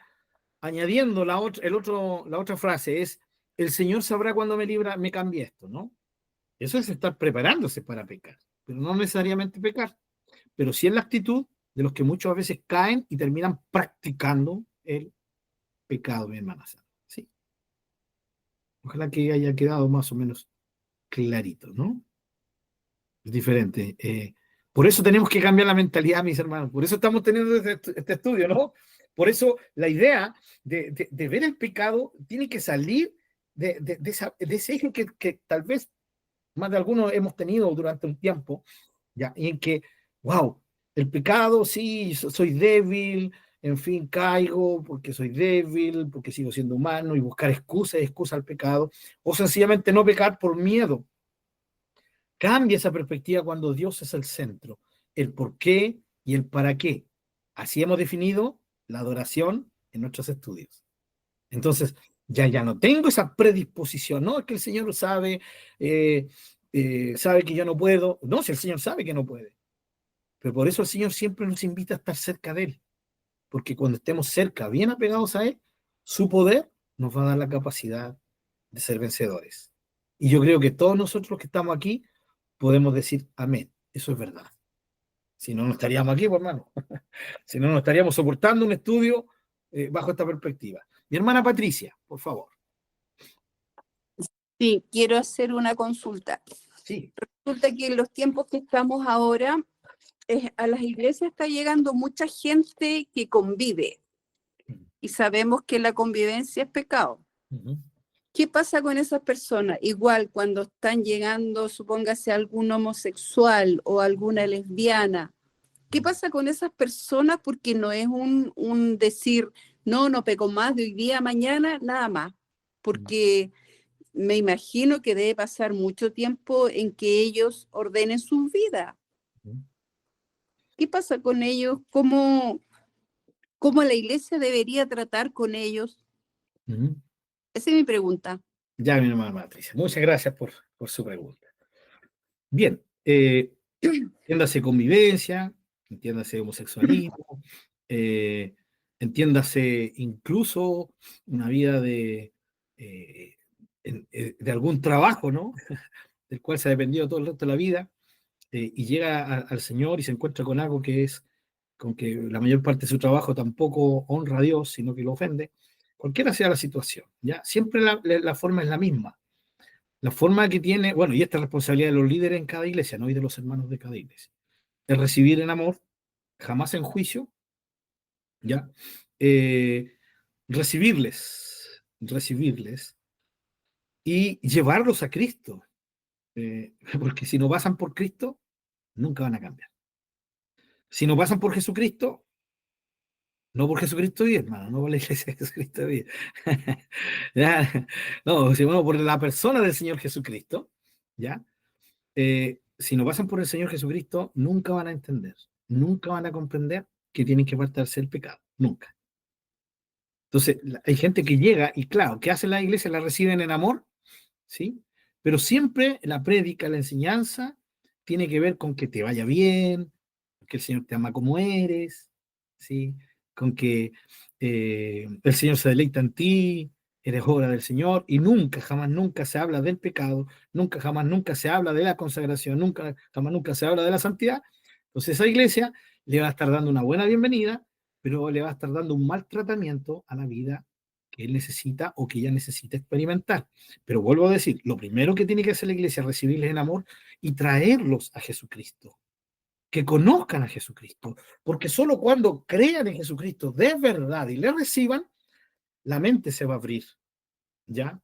añadiendo la otra frase es, el Señor sabrá cuándo me cambie esto, ¿no? Eso es estar preparándose para pecar, pero no necesariamente pecar, pero sí es la actitud de los que muchas veces caen y terminan practicando el pecado, mi hermana. Sí, ojalá que haya quedado más o menos clarito, ¿no? Es diferente. Por eso tenemos que cambiar la mentalidad, mis hermanos. Por eso estamos teniendo este estudio, ¿no? Por eso la idea de ver el pecado tiene que salir de ese eje que tal vez más de algunos hemos tenido durante un tiempo, ¿ya? Y en que, wow, el pecado, sí, soy débil, en fin, caigo porque soy débil, porque sigo siendo humano, y buscar excusa al pecado, o sencillamente no pecar por miedo. Cambia esa perspectiva cuando Dios es el centro, el por qué y el para qué. Así hemos definido la adoración en nuestros estudios. Entonces, Ya no tengo esa predisposición, no es que el Señor sabe, sabe que yo no puedo, no, si el Señor sabe que no puede, pero por eso el Señor siempre nos invita a estar cerca de Él, porque cuando estemos cerca, bien apegados a Él, su poder nos va a dar la capacidad de ser vencedores. Y yo creo que todos nosotros que estamos aquí podemos decir amén, eso es verdad. Si no, no estaríamos aquí, pues, hermano. Si no, no estaríamos soportando un estudio bajo esta perspectiva. Mi hermana Patricia, por favor. Sí, quiero hacer una consulta. Sí. Resulta que en los tiempos que estamos ahora, a las iglesias está llegando mucha gente que convive y sabemos que la convivencia es pecado. Uh-huh. ¿Qué pasa con esas personas? Igual cuando están llegando, supóngase algún homosexual o alguna lesbiana, ¿qué pasa con esas personas? Porque no es un decir, no peco más de hoy día a mañana, nada más. Porque me imagino que debe pasar mucho tiempo en que ellos ordenen sus vidas. ¿Qué pasa con ellos? ¿Cómo la iglesia debería tratar con ellos? Uh-huh. Esa es mi pregunta. Ya, mi hermana Patricia, muchas gracias por su pregunta. Bien, entiéndase convivencia, entiéndase homosexualismo, entiéndase incluso una vida de algún trabajo, ¿no? Del cual se ha dependido todo el resto de la vida, y llega al Señor y se encuentra con algo que es, con que la mayor parte de su trabajo tampoco honra a Dios, sino que lo ofende, cualquiera sea la situación, ¿ya? Siempre la forma es la misma. La forma que tiene, bueno, y esta es responsabilidad de los líderes en cada iglesia, no y de los hermanos de cada iglesia, es recibir en amor, jamás en juicio, ¿ya? Recibirles y llevarlos a Cristo, porque si no pasan por Cristo, nunca van a cambiar. Si no pasan por Jesucristo, no por Jesucristo vive, hermano, no por la iglesia de Jesucristo vive. ¿Ya? No, sino por la persona del Señor Jesucristo, ¿ya? Si no pasan por el Señor Jesucristo, nunca van a entender, nunca van a comprender que tienen que apartarse del pecado, nunca. Entonces, hay gente que llega y claro, ¿qué hace la iglesia? La reciben en amor, ¿sí? Pero siempre la prédica, la enseñanza, tiene que ver con que te vaya bien, que el Señor te ama como eres, ¿sí? Con que el Señor se deleita en ti, eres obra del Señor, y nunca, jamás, nunca se habla del pecado, nunca, jamás, nunca se habla de la consagración, nunca, jamás, nunca se habla de la santidad. Entonces esa iglesia le va a estar dando una buena bienvenida, pero le va a estar dando un mal tratamiento a la vida que él necesita o que ella necesita experimentar. Pero vuelvo a decir, lo primero que tiene que hacer la iglesia es recibirles en amor y traerlos a Jesucristo, que conozcan a Jesucristo, porque solo cuando crean en Jesucristo de verdad y le reciban, la mente se va a abrir, ¿ya?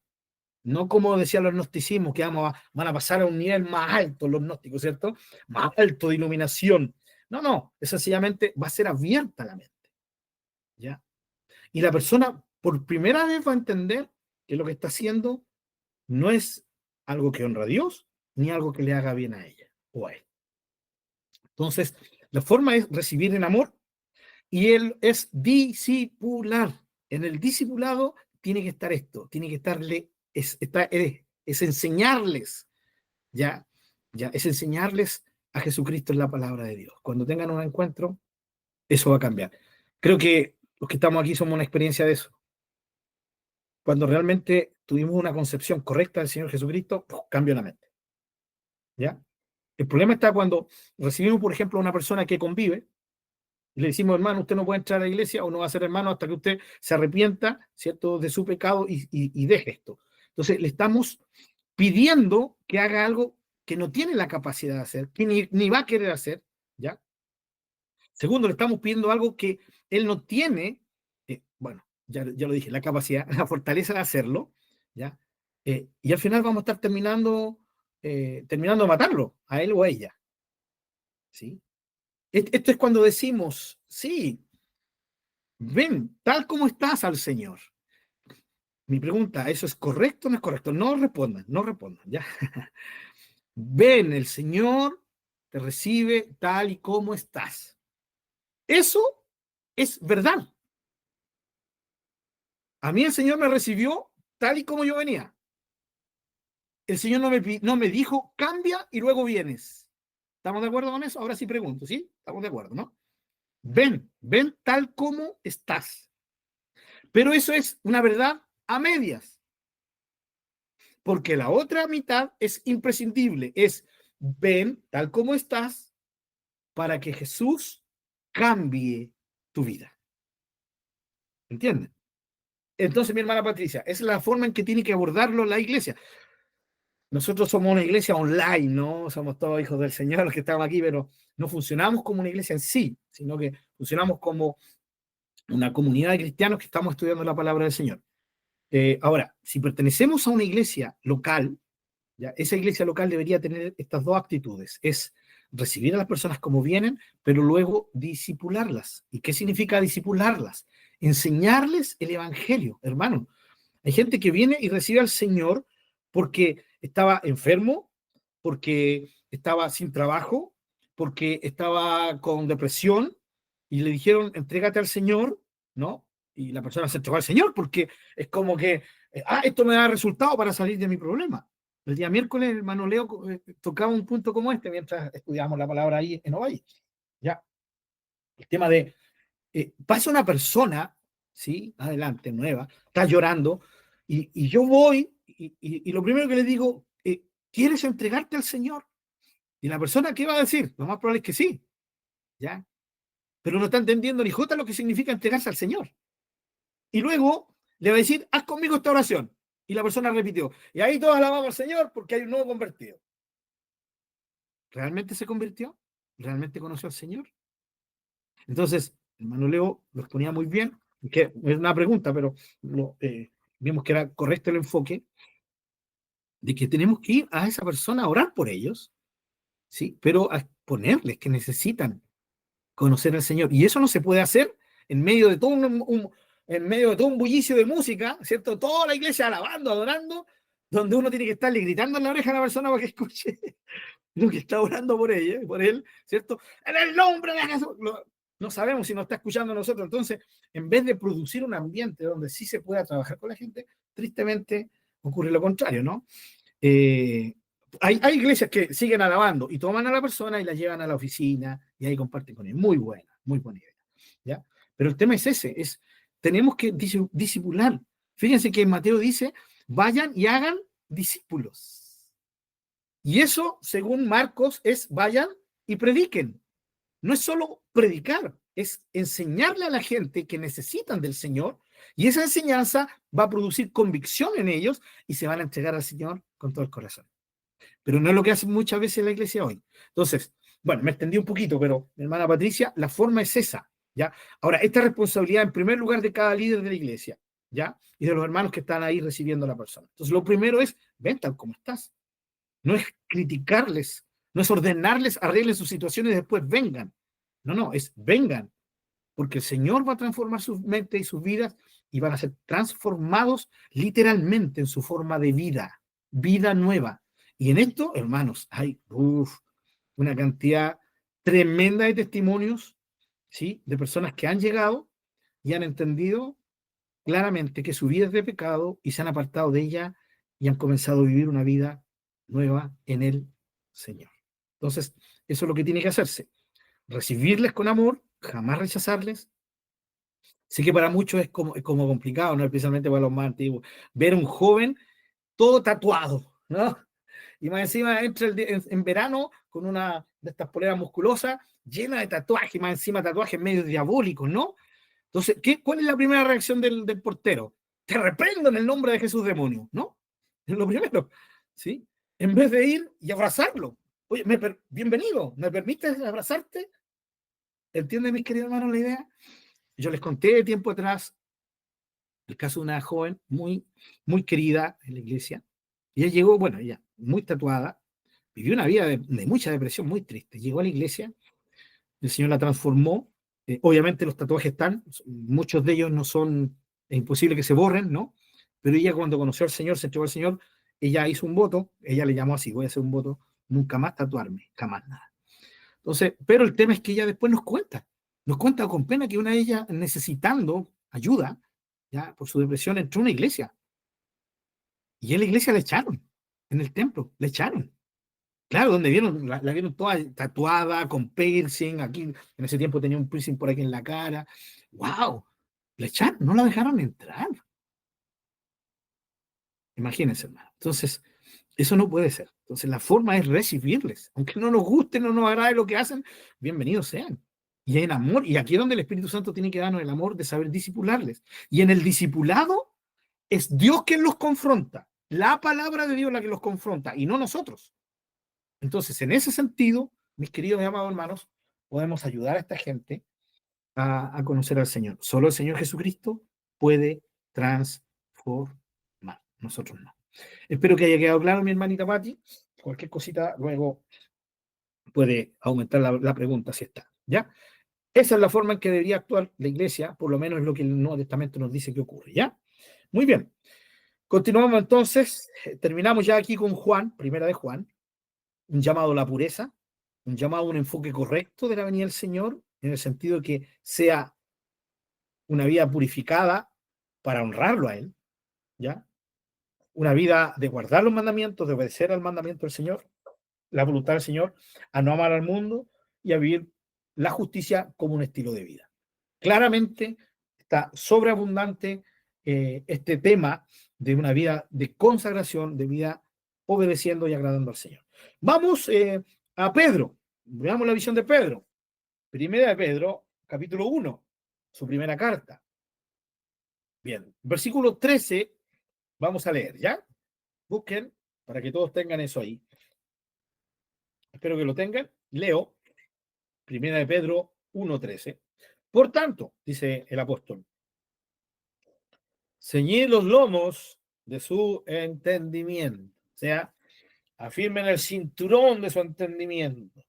No como decían los gnosticismos, que van a pasar a un nivel más alto, los gnósticos, ¿cierto? Más alto de iluminación. No, es sencillamente va a ser abierta la mente, ¿ya? Y la persona por primera vez va a entender que lo que está haciendo no es algo que honra a Dios, ni algo que le haga bien a ella o a él. Entonces, la forma es recibir en amor y él es discipular. En el discipulado tiene que estar esto, tiene que estarle, es enseñarles, ya, es enseñarles a Jesucristo en la palabra de Dios. Cuando tengan un encuentro, eso va a cambiar. Creo que los que estamos aquí somos una experiencia de eso. Cuando realmente tuvimos una concepción correcta del Señor Jesucristo, cambió la mente, ¿ya? El problema está cuando recibimos, por ejemplo, a una persona que convive y le decimos, hermano, usted no puede entrar a la iglesia o no va a ser hermano hasta que usted se arrepienta, ¿cierto?, de su pecado y deje esto. Entonces, le estamos pidiendo que haga algo que no tiene la capacidad de hacer, que ni va a querer hacer, ¿ya? Segundo, le estamos pidiendo algo que él no tiene, bueno, ya lo dije, la capacidad, la fortaleza de hacerlo, ¿ya? Y al final vamos a estar terminando de matarlo, a él o a ella, ¿sí? Esto es cuando decimos, sí, ven tal como estás al Señor. Mi pregunta, ¿eso es correcto o no es correcto? No respondan, ¿ya? Ven, el Señor te recibe tal y como estás. Eso es verdad. A mí el Señor me recibió tal y como yo venía. El Señor no me dijo, cambia y luego vienes. ¿Estamos de acuerdo con eso? Ahora sí pregunto, ¿sí? Estamos de acuerdo, ¿no? Ven tal como estás. Pero eso es una verdad a medias, porque la otra mitad es imprescindible, es ven tal como estás para que Jesús cambie tu vida. ¿Entienden? Entonces, mi hermana Patricia, esa es la forma en que tiene que abordarlo la iglesia. Nosotros somos una iglesia online, ¿no? Somos todos hijos del Señor los que estamos aquí, pero no funcionamos como una iglesia en sí, sino que funcionamos como una comunidad de cristianos que estamos estudiando la palabra del Señor. Ahora, si pertenecemos a una iglesia local, ¿ya? Esa iglesia local debería tener estas dos actitudes. Es recibir a las personas como vienen, pero luego disipularlas. ¿Y qué significa disipularlas? Enseñarles el evangelio, hermano. Hay gente que viene y recibe al Señor porque estaba enfermo, porque estaba sin trabajo, porque estaba con depresión y le dijeron, entrégate al Señor, ¿no? Y la persona se entregó al Señor porque es como que, esto me da resultado para salir de mi problema. El día miércoles, el hermano Leo tocaba un punto como este mientras estudiábamos la palabra ahí en Ovalle. Ya, el tema de, pasa una persona, ¿sí? Adelante, nueva, está llorando, y yo voy, y lo primero que le digo, ¿quieres entregarte al Señor? Y la persona, ¿qué va a decir? Lo más probable es que sí, ¿ya? Pero no está entendiendo ni jota lo que significa entregarse al Señor. Y luego le va a decir, haz conmigo esta oración. Y la persona repitió. Y ahí todos alabamos al Señor porque hay un nuevo convertido. ¿Realmente se convirtió? ¿Realmente conoció al Señor? Entonces, hermano Leo lo exponía muy bien, que es una pregunta, pero vimos que era correcto el enfoque, de que tenemos que ir a esa persona a orar por ellos, ¿sí? Pero a exponerles que necesitan conocer al Señor. Y eso no se puede hacer en medio de todo en medio de todo un bullicio de música, ¿cierto? Toda la iglesia alabando, adorando, donde uno tiene que estarle gritando en la oreja a la persona para que escuche lo que está orando por ella, por él, ¿cierto? En el nombre de Jesús. No sabemos si nos está escuchando a nosotros. Entonces, en vez de producir un ambiente donde sí se pueda trabajar con la gente, tristemente ocurre lo contrario, ¿no? Hay iglesias que siguen alabando y toman a la persona y la llevan a la oficina y ahí comparten con él. Muy buena idea, ¿ya? Pero el tema es ese, tenemos que discipular. Fíjense que Mateo dice, vayan y hagan discípulos. Y eso, según Marcos, es vayan y prediquen. No es solo predicar, es enseñarle a la gente que necesitan del Señor, y esa enseñanza va a producir convicción en ellos y se van a entregar al Señor con todo el corazón. Pero no es lo que hace muchas veces la iglesia hoy. Entonces, bueno, me extendí un poquito, pero mi hermana Patricia, la forma es esa, ¿ya? Ahora, esta responsabilidad en primer lugar de cada líder de la iglesia, ¿ya? Y de los hermanos que están ahí recibiendo a la persona. Entonces, lo primero es, ven tal como estás. No es criticarles, no es ordenarles, arreglen sus situaciones y después vengan. No, es vengan, porque el Señor va a transformar su mente y sus vidas y van a ser transformados literalmente en su forma de vida nueva. Y en esto, hermanos, hay una cantidad tremenda de testimonios, ¿sí? De personas que han llegado y han entendido claramente que su vida es de pecado y se han apartado de ella y han comenzado a vivir una vida nueva en el Señor. Entonces, eso es lo que tiene que hacerse. Recibirles con amor, jamás rechazarles. Sé que para muchos es como complicado, ¿no? Especialmente para los más antiguos. Ver a un joven todo tatuado, ¿no? Y más encima entra en verano con una de estas poleras musculosas llena de tatuajes, más encima tatuajes medio diabólicos, ¿no? Entonces, ¿cuál es la primera reacción del portero? Te reprendo en el nombre de Jesús, demonio, ¿no? Es lo primero, ¿sí? En vez de ir y abrazarlo. Oye, bienvenido, ¿me permites abrazarte? ¿Entienden, mis queridos hermanos, la idea? Yo les conté de tiempo atrás el caso de una joven muy, muy querida en la iglesia. Ella llegó, bueno, ella muy tatuada, vivió una vida de mucha depresión, muy triste. Llegó a la iglesia, el Señor la transformó. Obviamente los tatuajes están, muchos de ellos no son, es imposible que se borren, ¿no? Pero ella cuando conoció al Señor, se entregó al Señor, ella hizo un voto, ella le llamó así, voy a hacer un voto, nunca más tatuarme, jamás nada. Entonces, pero el tema es que ella después nos cuenta con pena que una de ellas necesitando ayuda, ya por su depresión entró a una iglesia Y en la iglesia le echaron, en el templo, le echaron. Claro, donde vieron, la vieron toda tatuada, con piercing, aquí, en ese tiempo tenía un piercing por aquí en la cara. ¡Wow! Le echaron, no la dejaron entrar. Imagínense, hermano. Entonces, eso no puede ser. Entonces, la forma es recibirles. Aunque no nos guste, no nos agrade lo que hacen, bienvenidos sean. Y en amor, y aquí es donde el Espíritu Santo tiene que darnos el amor de saber disipularles. Y en el discipulado es Dios quien los confronta. La palabra de Dios la que los confronta, y no nosotros. Entonces, en ese sentido, mis queridos y amados hermanos, podemos ayudar a esta gente a conocer al Señor. Solo el Señor Jesucristo puede transformar, nosotros no. Espero que haya quedado claro, mi hermanita Patti. Cualquier cosita luego puede aumentar la pregunta si está, ¿ya? Esa es la forma en que debería actuar la iglesia, por lo menos es lo que el Nuevo Testamento nos dice que ocurre, ¿ya? Muy bien. Continuamos entonces, terminamos ya aquí con Juan, primera de Juan, un llamado a la pureza, un llamado a un enfoque correcto de la venida del Señor, en el sentido de que sea una vida purificada para honrarlo a Él, ¿ya? Una vida de guardar los mandamientos, de obedecer al mandamiento del Señor, la voluntad del Señor, a no amar al mundo y a vivir la justicia como un estilo de vida. Claramente está sobreabundante este tema de una vida de consagración, de vida obedeciendo y agradando al Señor. Vamos a Pedro. Veamos la visión de Pedro. Primera de Pedro, capítulo 1, su primera carta. Bien, versículo 13, vamos a leer, ¿ya? Busquen para que todos tengan eso ahí. Espero que lo tengan. Leo, primera de Pedro 1:13. Por tanto, dice el apóstol, ceñid los lomos de su entendimiento, o sea, afirmen el cinturón de su entendimiento,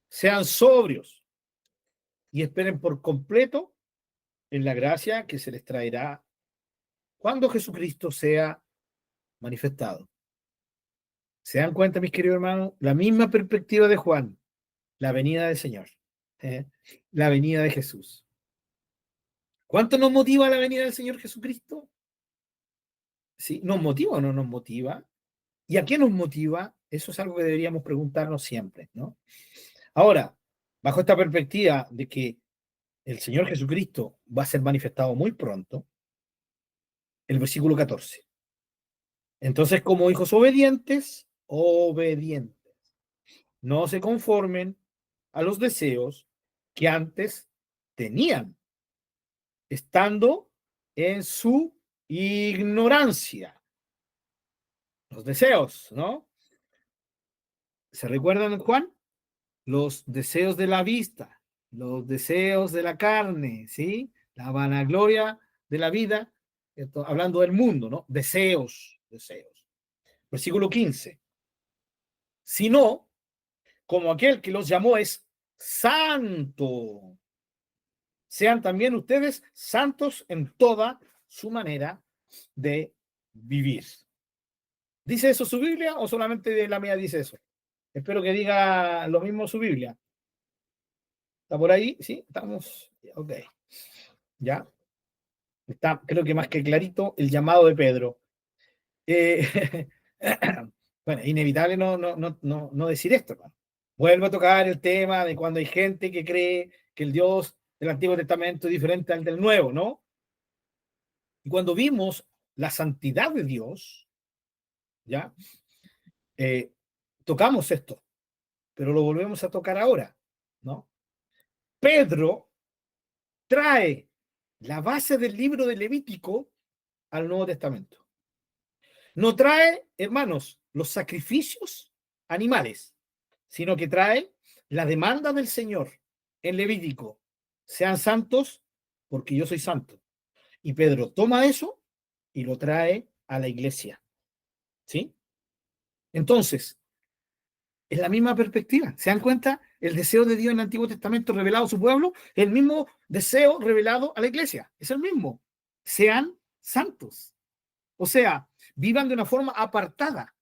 sean sobrios y esperen por completo en la gracia que se les traerá cuando Jesucristo sea manifestado. ¿Se dan cuenta, mis queridos hermanos? La misma perspectiva de Juan, la venida del Señor, la venida de Jesús. ¿Cuánto nos motiva la venida del Señor Jesucristo? ¿Sí? ¿Nos motiva o no nos motiva? ¿Y a qué nos motiva? Eso es algo que deberíamos preguntarnos siempre, ¿no? Ahora, bajo esta perspectiva de que el Señor Jesucristo va a ser manifestado muy pronto, el versículo 14. Entonces, como hijos obedientes, no se conformen a los deseos que antes tenían, estando en su ignorancia. Los deseos, ¿no? ¿Se recuerdan, Juan? Los deseos de la vista, los deseos de la carne, ¿sí? La vanagloria de la vida, hablando del mundo, ¿no? Deseos. Versículo 15. Sino, como aquel que los llamó es santo, sean también ustedes santos en toda su manera de vivir. ¿Dice eso su Biblia o solamente la mía dice eso? Espero que diga lo mismo su Biblia. ¿Está por ahí? ¿Sí? Estamos. Ok. Ya. Está, creo que más que clarito, el llamado de Pedro. Bueno, es inevitable no decir esto, hermano. Vuelvo a tocar el tema de cuando hay gente que cree que el Dios del Antiguo Testamento es diferente al del Nuevo, ¿no? Y cuando vimos la santidad de Dios, ¿ya? Tocamos esto, pero lo volvemos a tocar ahora, ¿no? Pedro trae la base del libro de Levítico al Nuevo Testamento. No trae, hermanos, los sacrificios animales, sino que trae la demanda del Señor en Levítico. Sean santos porque yo soy santo. Y Pedro toma eso y lo trae a la iglesia. ¿Sí? Entonces, es la misma perspectiva. ¿Se dan cuenta? El deseo de Dios en el Antiguo Testamento revelado a su pueblo, el mismo deseo revelado a la iglesia. Es el mismo. Sean santos. O sea, vivan de una forma apartada.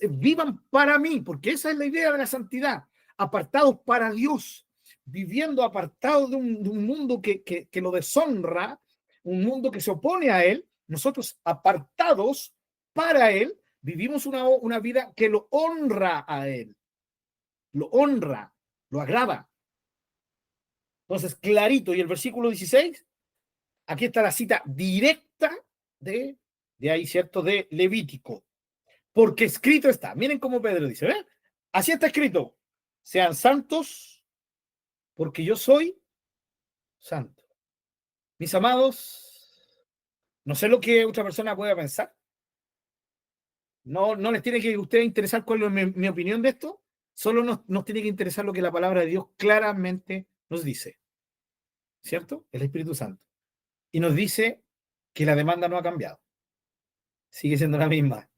Vivan para mí, porque esa es la idea de la santidad. Apartados para Dios. Viviendo apartados de un mundo que lo deshonra, un mundo que se opone a Él. Nosotros apartados para Él, vivimos una vida que lo honra a Él, lo honra, lo agrada. Entonces, clarito, y el versículo 16, aquí está la cita directa de ahí, ¿cierto? De Levítico. Porque escrito está, miren cómo Pedro dice, ¿ven? Así está escrito, sean santos, porque yo soy santo. Mis amados, no sé lo que otra persona pueda pensar. No les tiene que a ustedes interesar cuál es mi opinión de esto. Solo nos tiene que interesar lo que la palabra de Dios claramente nos dice. ¿Cierto? El Espíritu Santo. Y nos dice que la demanda no ha cambiado. Sigue siendo la misma.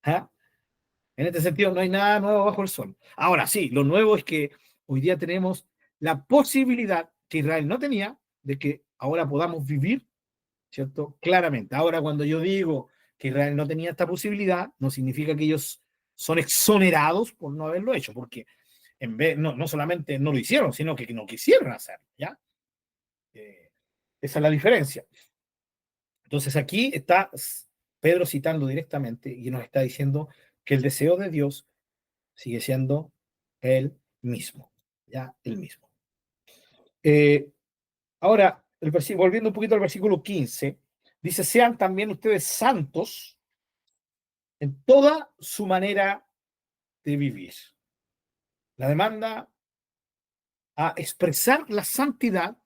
¿Ah? En este sentido, no hay nada nuevo bajo el sol. Ahora sí, lo nuevo es que hoy día tenemos la posibilidad que Israel no tenía de que ahora podamos vivir, ¿cierto? Claramente. Ahora, cuando yo digo que Israel no tenía esta posibilidad, no significa que ellos son exonerados por no haberlo hecho, porque en vez, no solamente no lo hicieron, sino que no quisieron hacerlo, ¿ya? Esa es la diferencia. Entonces aquí está Pedro citando directamente y nos está diciendo que el deseo de Dios sigue siendo el mismo, ya el mismo. Ahora, volviendo un poquito al versículo 15, dice, sean también ustedes santos en toda su manera de vivir. La demanda a expresar la santidad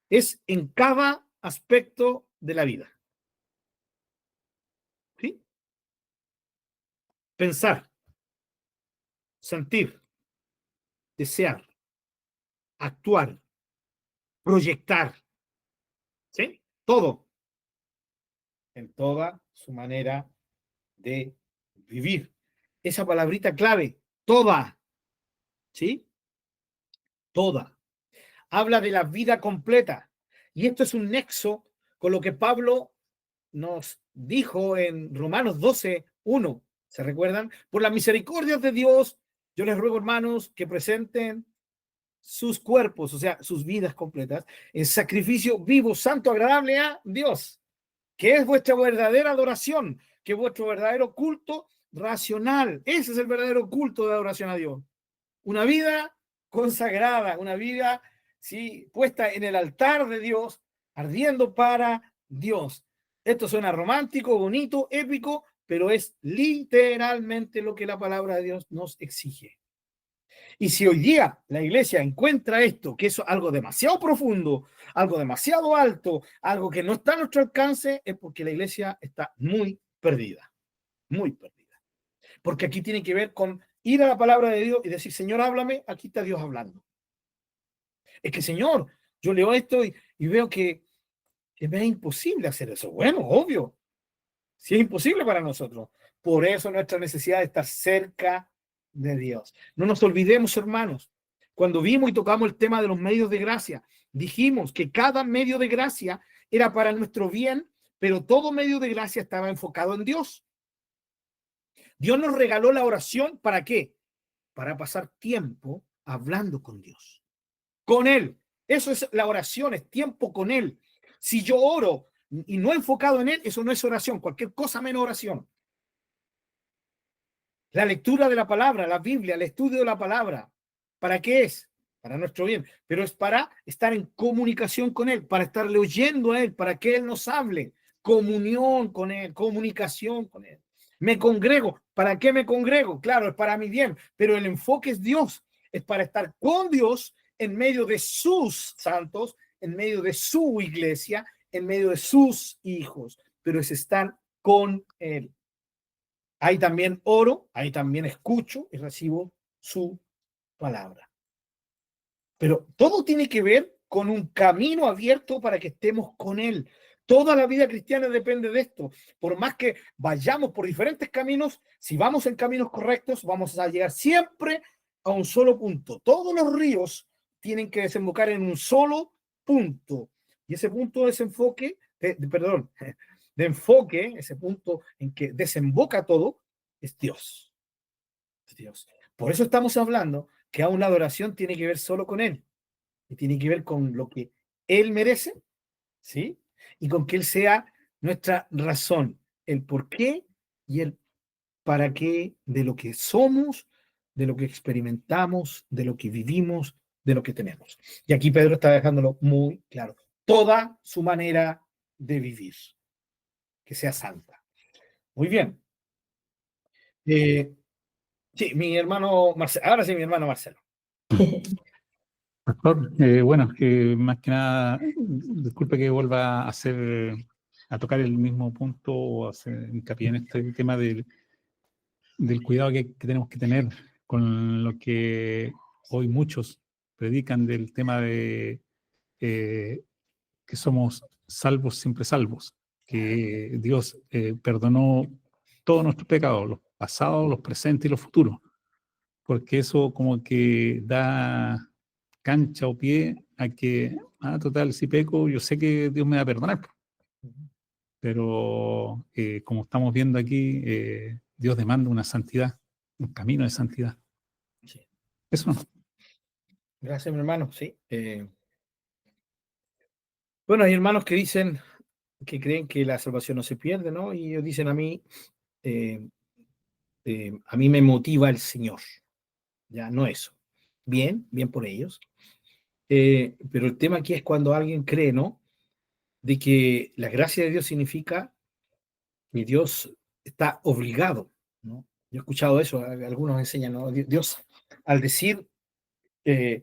es en cada aspecto de la vida. ¿Sí? Pensar, sentir, desear, actuar, proyectar, ¿sí? Todo, en toda su manera de vivir. Esa palabrita clave, toda, ¿sí? Toda. Habla de la vida completa. Y esto es un nexo con lo que Pablo nos dijo en Romanos 12:1. ¿Se recuerdan? Por las misericordias de Dios, yo les ruego, hermanos, que presenten sus cuerpos, o sea, sus vidas completas, en sacrificio vivo, santo, agradable a Dios, que es vuestra verdadera adoración, que es vuestro verdadero culto racional. Ese es el verdadero culto de adoración a Dios. Una vida consagrada, una vida, ¿sí?, puesta en el altar de Dios, ardiendo para Dios. Esto suena romántico, bonito, épico, pero es literalmente lo que la palabra de Dios nos exige. Y si hoy día la iglesia encuentra esto, que es algo demasiado profundo, algo demasiado alto, algo que no está a nuestro alcance, es porque la iglesia está muy perdida, muy perdida. Porque aquí tiene que ver con ir a la palabra de Dios y decir, Señor, háblame, aquí está Dios hablando. Es que, Señor, yo leo esto y veo que me es imposible hacer eso. Bueno, obvio, si es imposible para nosotros. Por eso nuestra necesidad de estar cerca de Dios. No nos olvidemos, hermanos, cuando vimos y tocamos el tema de los medios de gracia, dijimos que cada medio de gracia era para nuestro bien, pero todo medio de gracia estaba enfocado en Dios. Dios nos regaló la oración, ¿para qué? Para pasar tiempo hablando con Dios, con Él. Eso es la oración, es tiempo con Él. Si yo oro y no enfocado en Él, eso no es oración, cualquier cosa menos oración. La lectura de la palabra, la Biblia, el estudio de la palabra, ¿para qué es? Para nuestro bien, pero es para estar en comunicación con Él, para estarle oyendo a Él, para que Él nos hable, comunión con Él, comunicación con Él. Me congrego, ¿para qué me congrego? Claro, es para mi bien, pero el enfoque es Dios, es para estar con Dios en medio de sus santos, en medio de su iglesia, en medio de sus hijos, pero es estar con Él. Ahí también oro, ahí también escucho y recibo su palabra. Pero todo tiene que ver con un camino abierto para que estemos con Él. Toda la vida cristiana depende de esto. Por más que vayamos por diferentes caminos, si vamos en caminos correctos, vamos a llegar siempre a un solo punto. Todos los ríos tienen que desembocar en un solo punto. Y ese punto de desenfoque, de enfoque, ese punto en que desemboca todo, es Dios. Es Dios. Por eso estamos hablando que aún la adoración tiene que ver solo con Él. Y tiene que ver con lo que Él merece, ¿sí? Y con que Él sea nuestra razón, el por qué y el para qué de lo que somos, de lo que experimentamos, de lo que vivimos, de lo que tenemos. Y aquí Pedro está dejándolo muy claro. Toda su manera de vivir, que sea santa. Muy bien. Sí, mi hermano Marcelo. Ahora sí, mi hermano Marcelo. Pastor, bueno, más que nada, disculpe que vuelva a a tocar el mismo punto o a hacer hincapié en este tema del cuidado que tenemos que tener con lo que hoy muchos predican del tema de que somos salvos, siempre salvos, que Dios perdonó todos nuestros pecados, los pasados, los presentes y los futuros, porque eso como que da cancha o pie a que, total, si peco, yo sé que Dios me va a perdonar, pero como estamos viendo aquí, Dios demanda una santidad, un camino de santidad. Sí. Eso. Gracias, mi hermano. Sí. Bueno, hay hermanos que dicen que creen que la salvación no se pierde, ¿no? Y ellos dicen a mí me motiva el Señor. Ya, no eso. Bien, bien por ellos. Pero el tema aquí es cuando alguien cree, ¿no? De que la gracia de Dios significa que Dios está obligado, ¿no? Yo he escuchado eso, algunos enseñan, ¿no? Dios, al decir que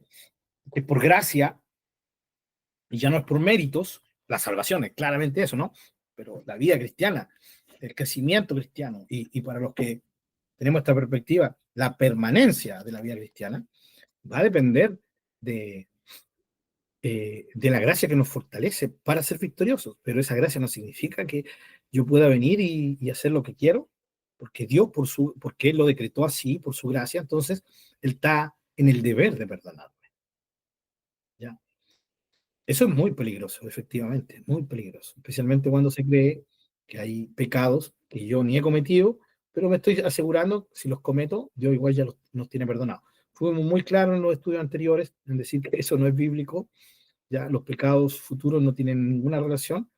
por gracia, y ya no es por méritos, la salvación es claramente eso, ¿no? Pero la vida cristiana, el crecimiento cristiano, y para los que tenemos esta perspectiva, la permanencia de la vida cristiana, va a depender de la gracia que nos fortalece para ser victoriosos. Pero esa gracia no significa que yo pueda venir y hacer lo que quiero, porque Dios, porque Él lo decretó así, por su gracia, entonces Él está en el deber de perdonarme. ¿Ya? Eso es muy peligroso, efectivamente, muy peligroso, especialmente cuando se cree que hay pecados que yo ni he cometido, pero me estoy asegurando, si los cometo, Dios igual ya nos tiene perdonados. Fuimos muy claros en los estudios anteriores en decir que eso no es bíblico, ya los pecados futuros no tienen ninguna relación,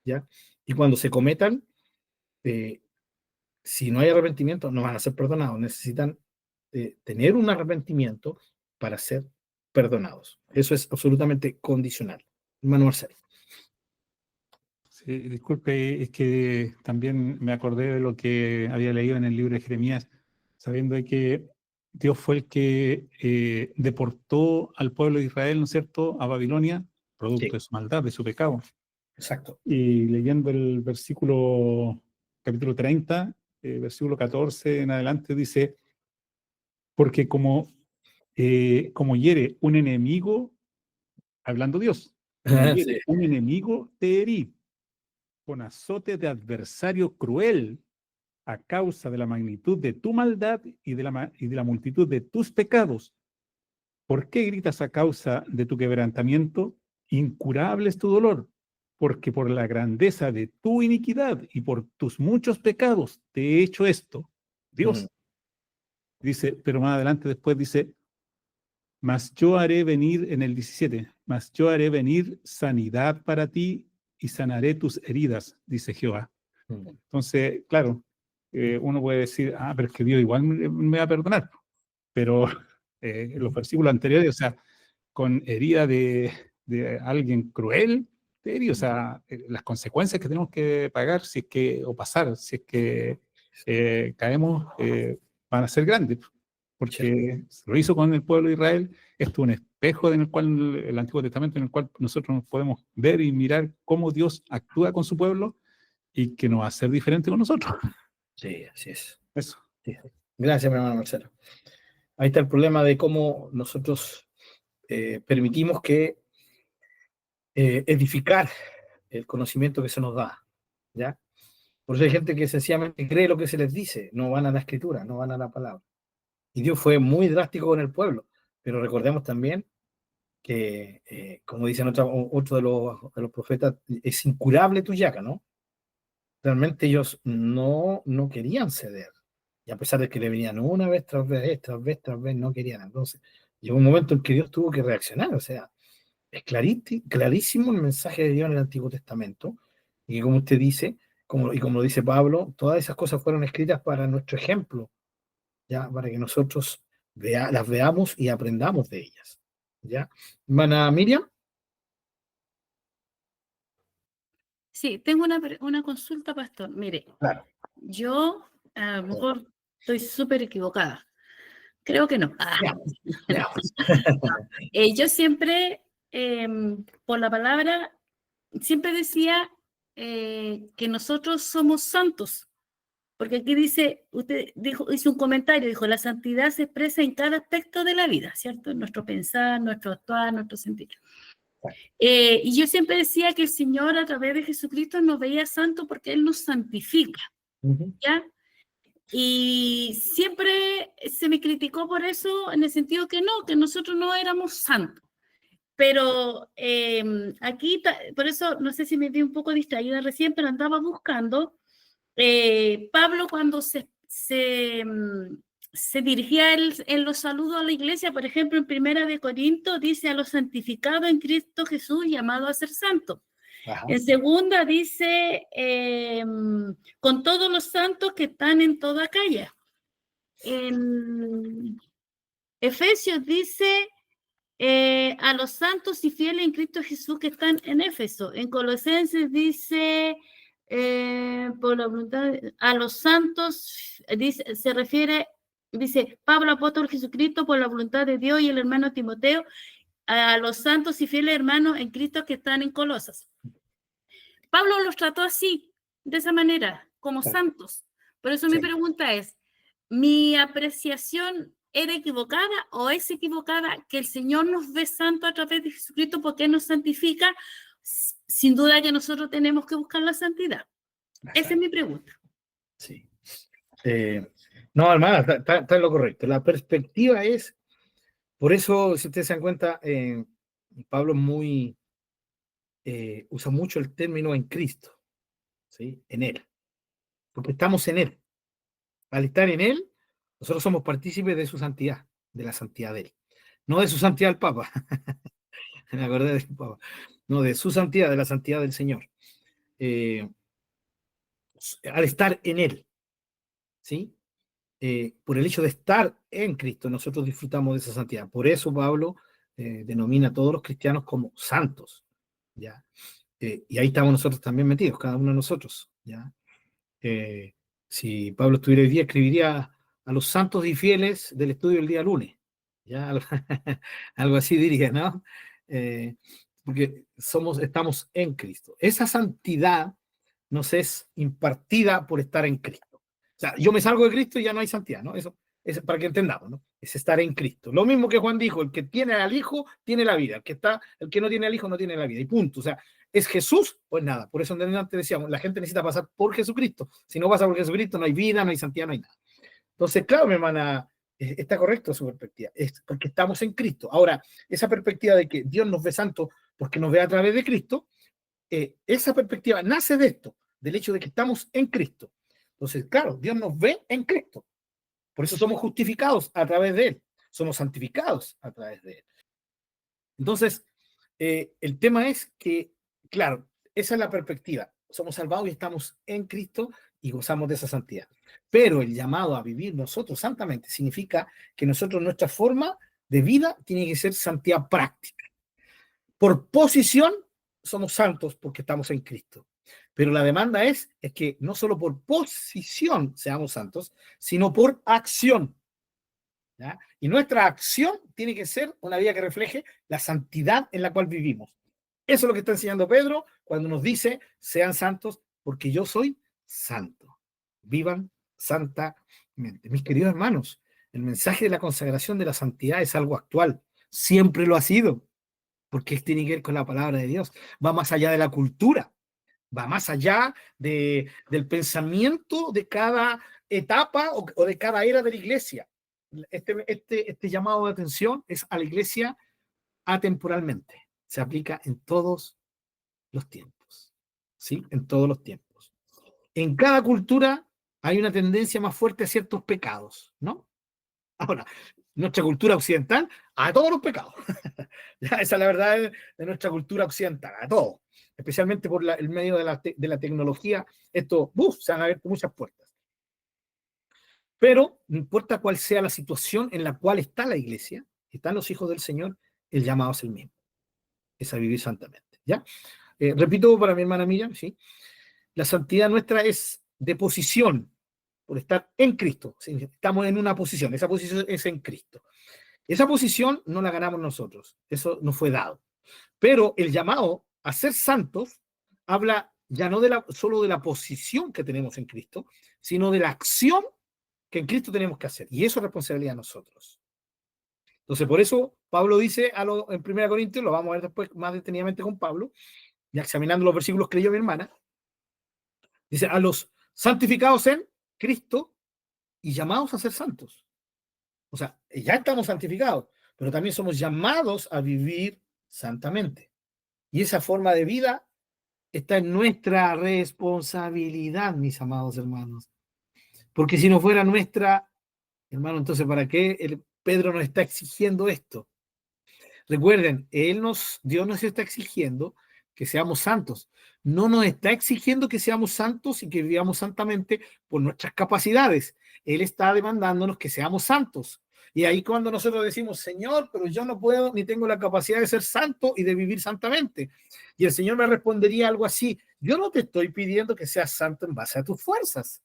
ya, y cuando se cometan, eh, si no hay arrepentimiento, no van a ser perdonados, necesitan tener un arrepentimiento para ser perdonados. Eso es absolutamente condicional. Hermano Marcelo. Sí, disculpe, es que también me acordé de lo que había leído en el libro de Jeremías, sabiendo de que Dios fue el que deportó al pueblo de Israel, ¿no es cierto?, a Babilonia, producto Sí. de su maldad, de su pecado. Exacto. Y leyendo el versículo, capítulo 30, versículo 14 en adelante, dice, porque como hiere un enemigo, hablando Dios, como hiere Sí. un enemigo, te herí con azote de adversario cruel a causa de la magnitud de tu maldad y de la multitud de tus pecados. ¿Por qué gritas a causa de tu quebrantamiento? Incurable es tu dolor, porque por la grandeza de tu iniquidad y por tus muchos pecados te he hecho esto. Dios dice, pero más adelante después dice, mas yo haré venir en el 17, mas yo haré venir sanidad para ti y sanaré tus heridas, dice Jehová. Entonces, claro, uno puede decir, pero es que Dios igual me va a perdonar, pero en los versículos anteriores, o sea, con herida de alguien cruel, o sea, las consecuencias que tenemos que pagar si es que, o pasar, si es que caemos, van a ser grandes, porque lo hizo con el pueblo de Israel. Esto es un espejo en el cual el Antiguo Testamento, en el cual nosotros nos podemos ver y mirar cómo Dios actúa con su pueblo y que no va a ser diferente con nosotros. Sí, así es. Eso. Sí. Gracias, mi hermano Marcelo. Ahí está el problema de cómo nosotros permitimos que edificar el conocimiento que se nos da, ¿ya? Por eso hay gente que sencillamente cree lo que se les dice, no van a la escritura, no van a la palabra. Y Dios fue muy drástico con el pueblo, pero recordemos también que, como dicen otro de los profetas, es incurable tu llaga, ¿no? Realmente ellos no querían ceder. Y a pesar de que le venían una vez tras vez, tras vez, no querían. Entonces, llegó un momento en que Dios tuvo que reaccionar. O sea, es clarísimo el mensaje de Dios en el Antiguo Testamento. Y como usted dice, como dice Pablo, todas esas cosas fueron escritas para nuestro ejemplo, ¿ya? Para que nosotros las veamos y aprendamos de ellas, ¿ya? Hermana Miriam. Sí, tengo una consulta, pastor. Mire, Claro. yo a lo mejor estoy súper equivocada. Creo que no. Veamos. Yo siempre, por la palabra, siempre decía que nosotros somos santos. Porque aquí dice, usted hizo un comentario, dijo, la santidad se expresa en cada aspecto de la vida, ¿cierto? En nuestro pensar, nuestro actuar, nuestro sentir. Y yo siempre decía que el Señor a través de Jesucristo nos veía santos porque Él nos santifica, ¿ya? Y siempre se me criticó por eso, en el sentido que no, que nosotros no éramos santos. Pero aquí, por eso, no sé si me vi un poco distraída recién, pero andaba buscando. Pablo, cuando se dirigía en los saludos a la iglesia, por ejemplo, en Primera de Corinto, dice a los santificados en Cristo Jesús, llamados a ser santos. Ajá. En segunda dice, con todos los santos que están en toda calle. En Efesios dice, a los santos y fieles en Cristo Jesús que están en Éfeso. En Colosenses dice, por la voluntad, a los santos, se refiere, dice Pablo, apóstol Jesucristo, por la voluntad de Dios, y el hermano Timoteo, a los santos y fieles hermanos en Cristo que están en Colosas. Pablo los trató así, de esa manera, como santos. Por eso mi pregunta es, ¿mi apreciación era equivocada o es equivocada que el Señor nos ve santo a través de Jesucristo porque nos santifica? Sin duda que nosotros tenemos que buscar la santidad. Esa es mi pregunta. Sí. No, hermana, está en lo correcto. La perspectiva es, por eso, si ustedes se dan cuenta, Pablo usa mucho el término en Cristo, ¿sí? En Él, porque estamos en Él. Al estar en Él, nosotros somos partícipes de su santidad, de la santidad de Él. No de su santidad del Papa, me acordé del Papa, no, de su santidad, de la santidad del Señor. Al estar en Él, ¿sí? Por el hecho de estar en Cristo, nosotros disfrutamos de esa santidad. Por eso Pablo denomina a todos los cristianos como santos, ¿ya? Y ahí estamos nosotros también metidos, cada uno de nosotros, ¿ya? Si Pablo estuviera hoy día, escribiría a los santos y fieles del estudio del día lunes, ¿ya? Algo así diría, ¿no? Porque estamos en Cristo. Esa santidad nos es impartida por estar en Cristo. O sea, yo me salgo de Cristo y ya no hay santidad, ¿no? Eso es para que entendamos, ¿no? Es estar en Cristo. Lo mismo que Juan dijo, el que tiene al Hijo tiene la vida, el que no tiene al Hijo no tiene la vida, y punto. O sea, ¿es Jesús? Pues nada, por eso antes decíamos, la gente necesita pasar por Jesucristo. Si no pasa por Jesucristo, no hay vida, no hay santidad, no hay nada. Entonces, claro, mi hermana, está correcto su perspectiva, es porque estamos en Cristo. Ahora, esa perspectiva de que Dios nos ve santo porque nos ve a través de Cristo, esa perspectiva nace de esto, del hecho de que estamos en Cristo. Entonces, claro, Dios nos ve en Cristo. Por eso somos justificados a través de Él. Somos santificados a través de Él. Entonces, el tema es que, claro, esa es la perspectiva. Somos salvados y estamos en Cristo y gozamos de esa santidad. Pero el llamado a vivir nosotros santamente significa que nosotros, nuestra forma de vida tiene que ser santidad práctica. Por posición, somos santos porque estamos en Cristo. Pero la demanda es que no solo por posición seamos santos, sino por acción. ¿Ya? Y nuestra acción tiene que ser una vida que refleje la santidad en la cual vivimos. Eso es lo que está enseñando Pedro cuando nos dice, sean santos porque yo soy santo. Vivan santamente. Mis queridos hermanos, el mensaje de la consagración de la santidad es algo actual. Siempre lo ha sido, porque tiene que ver con la palabra de Dios. Va más allá de la cultura. Va más allá del pensamiento de cada etapa o de cada era de la iglesia. Este llamado de atención es a la iglesia atemporalmente. Se aplica en todos los tiempos. ¿Sí? En todos los tiempos. En cada cultura hay una tendencia más fuerte a ciertos pecados, ¿no? Ahora, nuestra cultura occidental, a todos los pecados. Esa es la verdad de nuestra cultura occidental, a todos. especialmente por el medio de la tecnología, se han abierto muchas puertas. Pero no importa cuál sea la situación en la cual está la iglesia, están los hijos del Señor, el llamado es el mismo, es a vivir santamente. ¿Ya? Repito para mi hermana Miriam, ¿sí? La santidad nuestra es de posición, por estar en Cristo. ¿Sí? Estamos en una posición, esa posición es en Cristo. Esa posición no la ganamos nosotros, eso nos fue dado. Pero el llamado a ser santos habla ya no solo de la posición que tenemos en Cristo, sino de la acción que en Cristo tenemos que hacer. Y eso es responsabilidad de nosotros. Entonces, por eso Pablo dice en 1 Corintios, lo vamos a ver después más detenidamente con Pablo, ya examinando los versículos que leyó mi hermana, dice, a los santificados en Cristo y llamados a ser santos. O sea, ya estamos santificados, pero también somos llamados a vivir santamente. Y esa forma de vida está en nuestra responsabilidad, mis amados hermanos. Porque si no fuera nuestra, hermano, entonces ¿para qué Pedro nos está exigiendo esto? Recuerden, Dios nos está exigiendo que seamos santos. No nos está exigiendo que seamos santos y que vivamos santamente por nuestras capacidades. Él está demandándonos que seamos santos. Y ahí cuando nosotros decimos, Señor, pero yo no puedo ni tengo la capacidad de ser santo y de vivir santamente. Y el Señor me respondería algo así, yo no te estoy pidiendo que seas santo en base a tus fuerzas.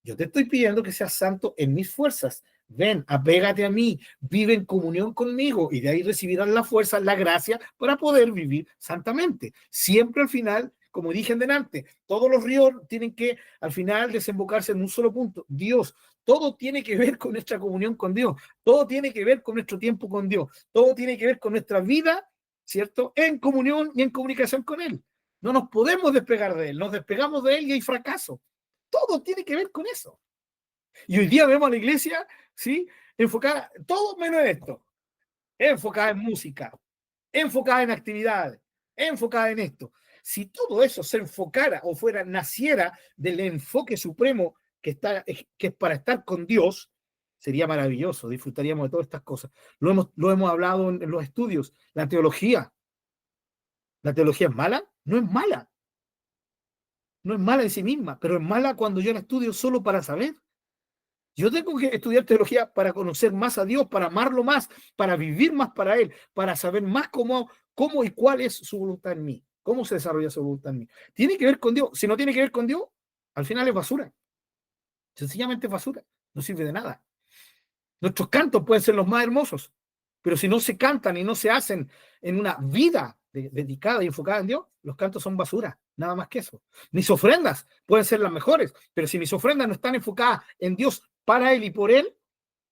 Yo te estoy pidiendo que seas santo en mis fuerzas. Ven, apégate a mí, vive en comunión conmigo y de ahí recibirás la fuerza, la gracia para poder vivir santamente. Siempre al final, como dije en delante, todos los ríos tienen que al final desembocarse en un solo punto. Dios, todo tiene que ver con nuestra comunión con Dios, todo tiene que ver con nuestro tiempo con Dios, todo tiene que ver con nuestra vida, ¿cierto? En comunión y en comunicación con Él. No nos podemos despegar de Él, nos despegamos de Él y hay fracaso. Todo tiene que ver con eso. Y hoy día vemos a la iglesia, ¿sí? Enfocada, todo menos en esto. Enfocada en música, enfocada en actividades, enfocada en esto. Si todo eso se enfocara o naciera del enfoque supremo que es para estar con Dios, sería maravilloso, disfrutaríamos de todas estas cosas. Lo hemos hablado en los estudios. ¿La teología es mala? No es mala. No es mala en sí misma, pero es mala cuando yo la estudio solo para saber. Yo tengo que estudiar teología para conocer más a Dios, para amarlo más, para vivir más para Él, para saber más cómo y cuál es su voluntad en mí, cómo se desarrolla su voluntad en mí. Tiene que ver con Dios. Si no tiene que ver con Dios, al final es basura. Sencillamente es basura. No sirve de nada. Nuestros cantos pueden ser los más hermosos, pero si no se cantan y no se hacen en una vida dedicada y enfocada en Dios, los cantos son basura, nada más que eso. Mis ofrendas pueden ser las mejores, pero si mis ofrendas no están enfocadas en Dios para Él y por Él,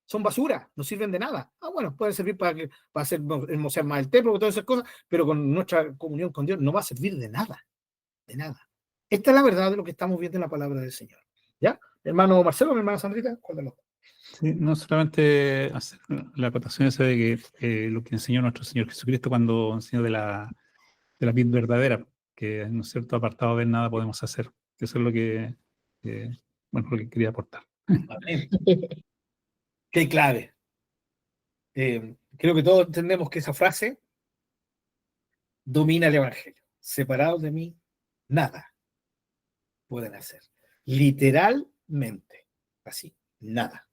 son basura, no sirven de nada. Bueno, pueden servir para hacer hermosear más el templo, todas esas cosas, pero con nuestra comunión con Dios no va a servir de nada, de nada. Esta es la verdad de lo que estamos viendo en la palabra del Señor. ¿Ya? Hermano Marcelo, mi hermana Sandrita, cuéntanos. Sí, no solamente hacer la acotación esa de que lo que enseñó nuestro Señor Jesucristo cuando enseñó de la vid verdadera, que en un cierto apartado de nada podemos hacer. Eso es lo que quería aportar. Amén. Qué clave. Creo que todos entendemos que esa frase domina el Evangelio. Separados de mí, nada pueden hacer. Literalmente. Así, nada.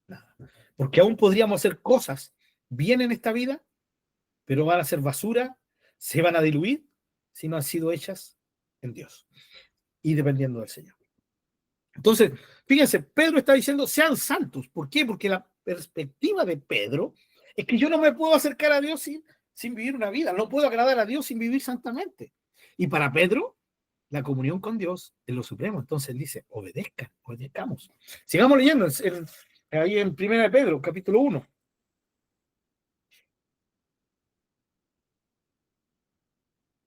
Nada. Porque aún podríamos hacer cosas bien en esta vida, pero van a ser basura, se van a diluir si no han sido hechas en Dios y dependiendo del Señor. Entonces, fíjense, Pedro está diciendo, sean santos. ¿Por qué? Porque la perspectiva de Pedro es que yo no me puedo acercar a Dios sin vivir una vida, no puedo agradar a Dios sin vivir santamente. Y para Pedro, la comunión con Dios es lo supremo. Entonces él dice, obedezcamos. Sigamos leyendo ahí en 1 Pedro, capítulo 1.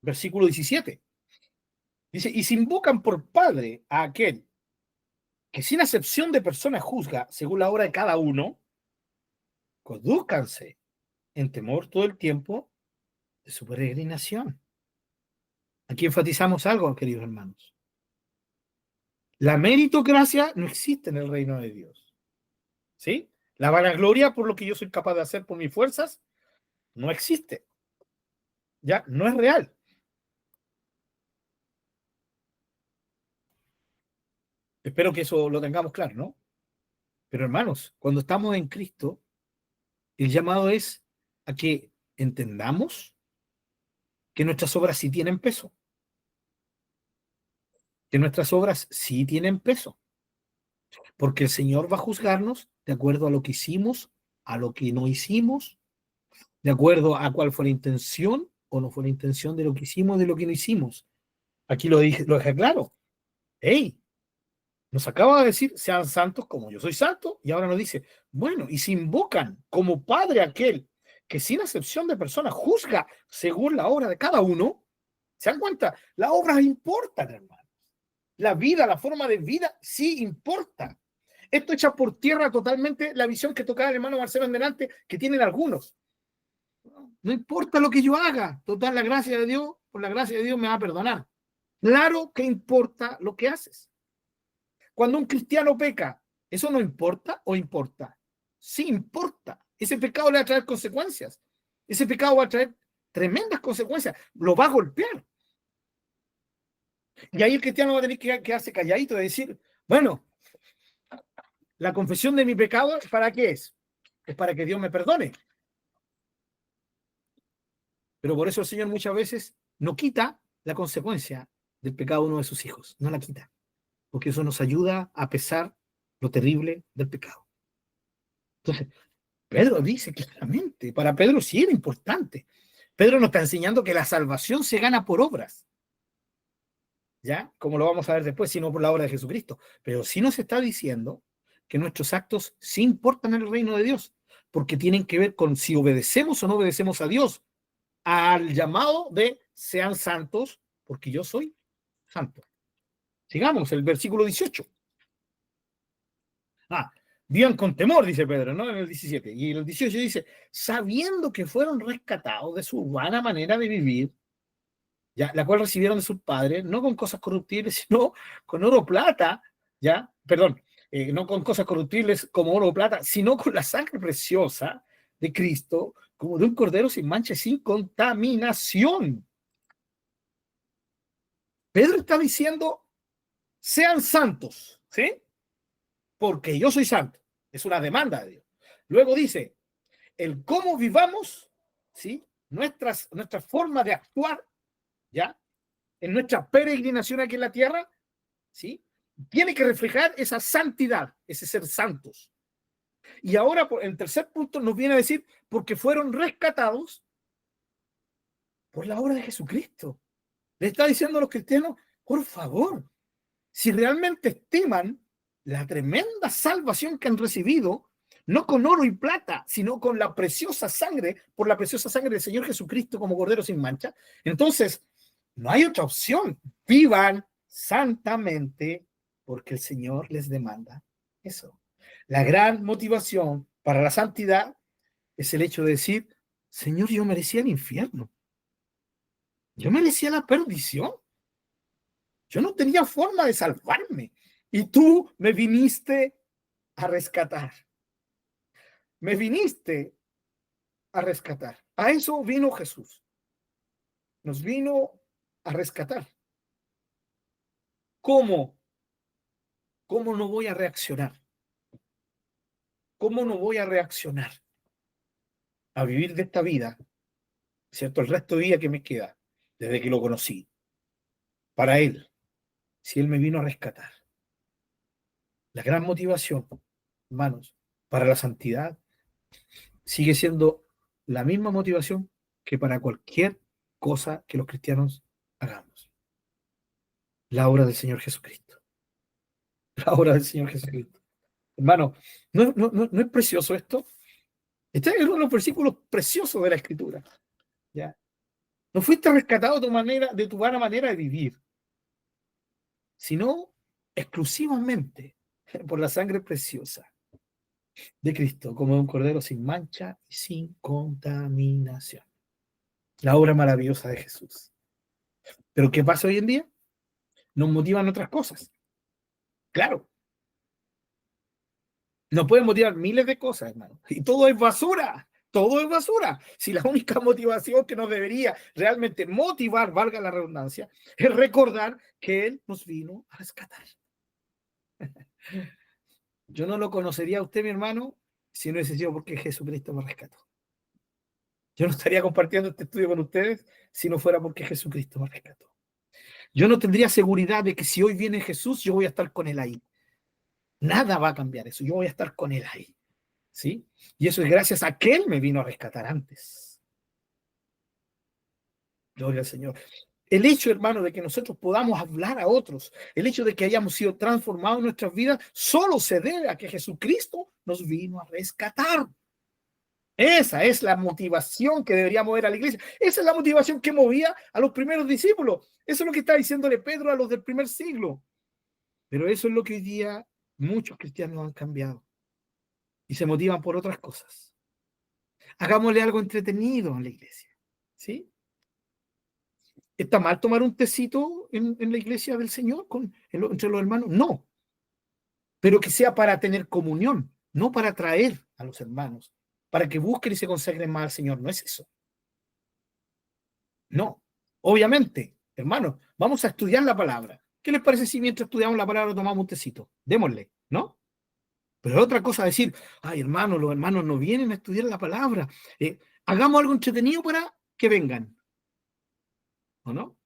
Versículo 17. Dice, y se invocan por Padre a aquel que sin acepción de personas juzga según la obra de cada uno, condúzcanse en temor todo el tiempo de su peregrinación. Aquí enfatizamos algo, queridos hermanos. La meritocracia no existe en el reino de Dios. ¿Sí? La vanagloria por lo que yo soy capaz de hacer por mis fuerzas no existe. Ya, no es real. Espero que eso lo tengamos claro, ¿no? Pero hermanos, cuando estamos en Cristo, el llamado es a que entendamos que nuestras obras sí tienen peso. Que nuestras obras sí tienen peso. Porque el Señor va a juzgarnos de acuerdo a lo que hicimos, a lo que no hicimos, de acuerdo a cuál fue la intención o no fue la intención de lo que hicimos, de lo que no hicimos. Aquí lo dejé claro. ¡Ey! Nos acaba de decir, sean santos como yo soy santo, y ahora nos dice, bueno, y si invocan como Padre aquel que sin excepción de personas juzga según la obra de cada uno, ¿se dan cuenta? Las obras importan, hermano. La vida, la forma de vida, sí importa. Esto echa por tierra totalmente la visión que tocaba el hermano Marcelo en delante, que tienen algunos. No importa lo que yo haga, total, la gracia de Dios, por la gracia de Dios me va a perdonar. Claro que importa lo que haces. Cuando un cristiano peca, ¿eso no importa o importa? Sí importa. Ese pecado le va a traer consecuencias. Ese pecado va a traer tremendas consecuencias. Lo va a golpear. Y ahí el cristiano va a tener que quedarse calladito y decir, bueno, la confesión de mi pecado, ¿para qué es? Es para que Dios me perdone. Pero por eso el Señor muchas veces no quita la consecuencia del pecado de uno de sus hijos. No la quita. Porque eso nos ayuda a pesar lo terrible del pecado. Entonces, Pedro dice claramente, para Pedro sí era importante. Pedro nos está enseñando que la salvación se gana por obras. ¿Ya? Como lo vamos a ver después, sino por la obra de Jesucristo. Pero sí nos está diciendo que nuestros actos sí importan en el reino de Dios, porque tienen que ver con si obedecemos o no obedecemos a Dios, al llamado de sean santos, porque yo soy santo. Sigamos, el versículo 18. Vivan con temor, dice Pedro, ¿no? En el 17. Y el 18 dice, sabiendo que fueron rescatados de su vana manera de vivir, ¿ya? La cual recibieron de sus padres, no con cosas corruptibles, sino con oro o plata, ¿ya? Perdón, no con cosas corruptibles como oro o plata, sino con la sangre preciosa de Cristo, como de un cordero sin mancha y sin contaminación. Pedro está diciendo, sean santos, ¿sí? Porque yo soy santo. Es una demanda de Dios. Luego dice, el cómo vivamos, ¿sí? Nuestra forma de actuar, ¿ya? En nuestra peregrinación aquí en la tierra, ¿sí? Tiene que reflejar esa santidad, ese ser santos. Y ahora, en tercer punto, nos viene a decir, porque fueron rescatados por la obra de Jesucristo. Le está diciendo a los cristianos, por favor, si realmente estiman la tremenda salvación que han recibido, no con oro y plata, sino con la preciosa sangre, por la preciosa sangre del Señor Jesucristo como cordero sin mancha, entonces no hay otra opción. Vivan santamente porque el Señor les demanda eso. La gran motivación para la santidad es el hecho de decir, Señor, yo merecía el infierno. Yo merecía la perdición. Yo no tenía forma de salvarme. Y tú me viniste a rescatar. Me viniste a rescatar. A eso vino Jesús. Nos vino a rescatar. ¿Cómo? ¿Cómo no voy a reaccionar? ¿Cómo no voy a reaccionar a vivir de esta vida, ¿cierto? El resto de vida que me queda, desde que lo conocí, para Él, si Él me vino a rescatar. La gran motivación, hermanos, para la santidad sigue siendo la misma motivación que para cualquier cosa que los cristianos hagamos. La obra del Señor Jesucristo. La obra del Señor Jesucristo. Hermano, ¿no es precioso esto? Este es uno de los versículos preciosos de la Escritura. ¿Ya? No fuiste rescatado de tu vana manera de vivir, sino exclusivamente por la sangre preciosa de Cristo, como de un cordero sin mancha y sin contaminación. La obra maravillosa de Jesús. Pero ¿qué pasa hoy en día? Nos motivan otras cosas. Claro. Nos pueden motivar miles de cosas, hermano. Y todo es basura. Todo es basura. Si la única motivación que nos debería realmente motivar, valga la redundancia, es recordar que Él nos vino a rescatar. Yo no lo conocería a usted, mi hermano, si no hubiese sido porque Jesucristo me rescató. Yo no estaría compartiendo este estudio con ustedes si no fuera porque Jesucristo me rescató. Yo no tendría seguridad de que si hoy viene Jesús, yo voy a estar con él ahí. Nada va a cambiar eso. Yo voy a estar con él ahí. ¿Sí? Y eso es gracias a que él me vino a rescatar antes. Gloria al Señor. El hecho, hermano, de que nosotros podamos hablar a otros, el hecho de que hayamos sido transformados en nuestras vidas, solo se debe a que Jesucristo nos vino a rescatar. Esa es la motivación que debería mover a la iglesia. Esa es la motivación que movía a los primeros discípulos. Eso es lo que está diciéndole Pedro a los del primer siglo. Pero eso es lo que hoy día muchos cristianos han cambiado y se motivan por otras cosas. Hagámosle algo entretenido en la iglesia. ¿Sí? ¿Está mal tomar un tecito en la iglesia del Señor entre los hermanos? No. Pero que sea para tener comunión, no para atraer a los hermanos, para que busquen y se consagren más al Señor. No es eso. No. Obviamente, hermanos, vamos a estudiar la palabra. ¿Qué les parece si mientras estudiamos la palabra tomamos un tecito? Démosle, ¿no? Pero es otra cosa decir, ay, hermano, los hermanos no vienen a estudiar la palabra. Hagamos algo entretenido para que vengan. ¿O no?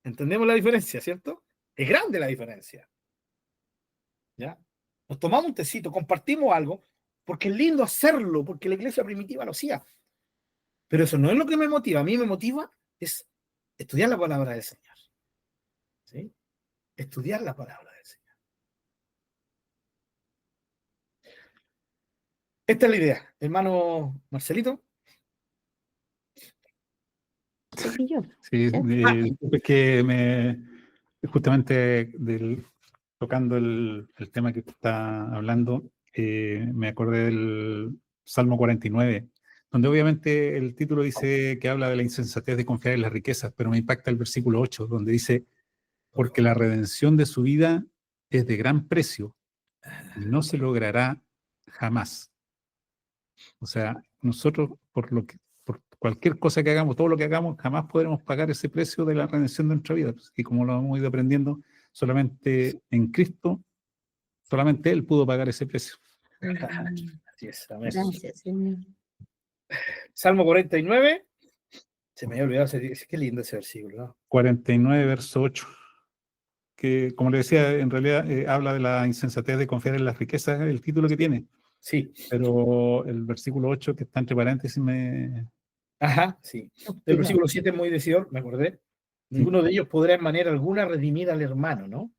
¿Entendemos la diferencia, cierto? Es grande la diferencia. ¿Ya? Nos tomamos un tecito, compartimos algo, porque es lindo hacerlo, porque la iglesia primitiva lo hacía. Pero eso no es lo que me motiva. A mí me motiva es estudiar la palabra del Señor. ¿Sí? Estudiar la palabra del Señor. Esta es la idea. Hermano Marcelito. Chiquillo. Sí, es que justamente tocando el tema que está hablando, me acordé del Salmo 49, donde obviamente el título dice que habla de la insensatez de confiar en las riquezas, pero me impacta el versículo 8, donde dice, porque la redención de su vida es de gran precio y no se logrará jamás. O sea, nosotros por cualquier cosa que hagamos, todo lo que hagamos, jamás podremos pagar ese precio de la redención de nuestra vida. Y como lo hemos ido aprendiendo, solamente en Cristo, solamente Él pudo pagar ese precio. Así es, amén. Gracias, Señor. Salmo 49. Se me había olvidado, qué lindo ese versículo, ¿no? 49, verso 8. Que, como le decía, en realidad habla de la insensatez de confiar en las riquezas, el título que tiene. Sí. Pero el versículo 8, que está entre paréntesis, Ajá, sí. El versículo 7 es muy decidor, me acordé. Ninguno de ellos podrá en manera alguna redimir al hermano, ¿no?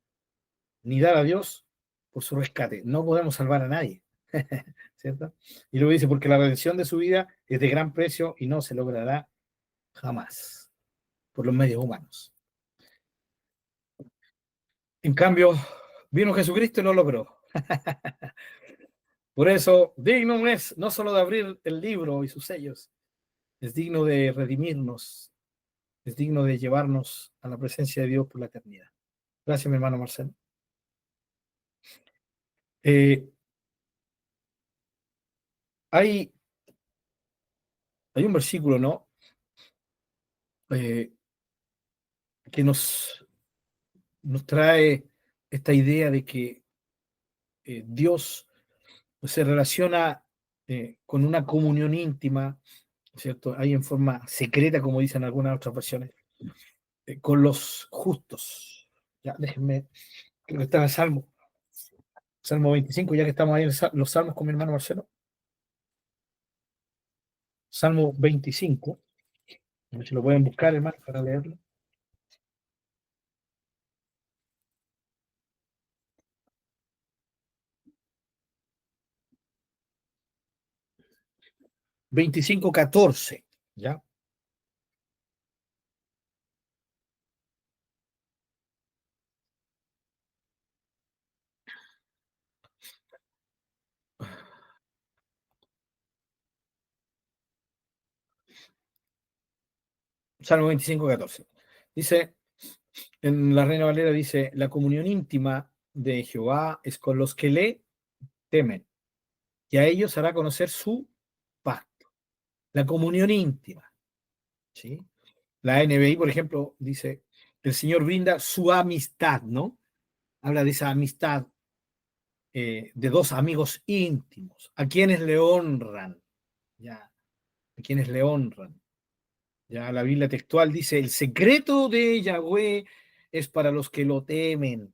Ni dar a Dios por su rescate. No podemos salvar a nadie. ¿Cierto? Y luego dice, porque la redención de su vida es de gran precio y no se logrará jamás por los medios humanos. En cambio, vino Jesucristo y lo logró. Por eso, digno es no solo de abrir el libro y sus sellos, es digno de redimirnos, es digno de llevarnos a la presencia de Dios por la eternidad. Gracias, mi hermano Marcelo. Hay un versículo, ¿no? Que nos trae esta idea de que Dios se relaciona con una comunión íntima, ¿cierto? Hay en forma secreta, como dicen algunas otras versiones, con los justos. Ya, déjenme, creo que está en el Salmo 25, ya que estamos ahí en los salmos con mi hermano Marcelo. Salmo 25, a ver si lo pueden buscar, hermano, para leerlo. (25:14), ¿ya? Salmo 25:14. Dice, en la Reina Valera dice, la comunión íntima de Jehová es con los que le temen, y a ellos hará conocer su pacto. La comunión íntima. ¿Sí? La NBI, por ejemplo, dice, el Señor brinda su amistad, ¿no? Habla de esa amistad de dos amigos íntimos, a quienes le honran, ya, a quienes le honran. Ya la Biblia textual dice, el secreto de Yahweh es para los que lo temen,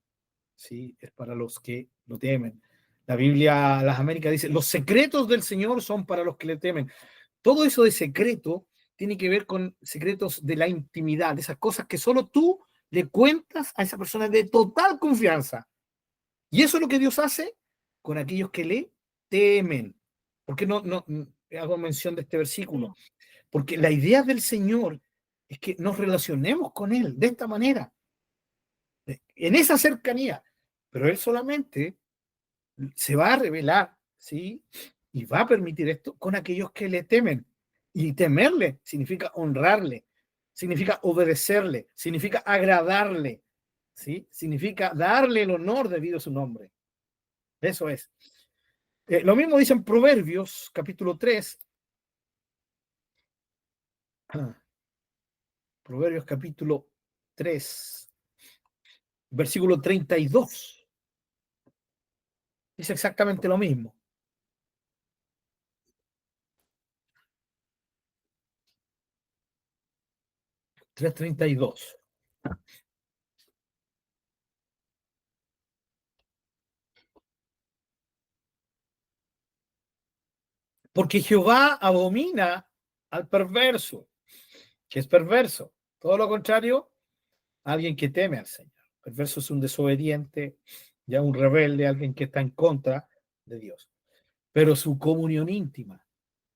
¿sí? Es para los que lo temen. La Biblia, las Américas dice, los secretos del Señor son para los que le temen. Todo eso de secreto tiene que ver con secretos de la intimidad, de esas cosas que solo tú le cuentas a esa persona de total confianza. Y eso es lo que Dios hace con aquellos que le temen. ¿Por qué no hago mención de este versículo? Porque la idea del Señor es que nos relacionemos con Él de esta manera, en esa cercanía. Pero Él solamente se va a revelar, ¿sí? Y va a permitir esto con aquellos que le temen. Y temerle significa honrarle, significa obedecerle, significa agradarle, ¿sí? Significa darle el honor debido a su nombre. Eso es. Lo mismo dice en Proverbios, capítulo 3. Proverbios, capítulo 3, versículo 32. Dice exactamente lo mismo. 3:32. Porque Jehová abomina al perverso. ¿Qué es perverso? Todo lo contrario, alguien que teme al Señor. Perverso es un desobediente, ya un rebelde, alguien que está en contra de Dios. Pero su comunión íntima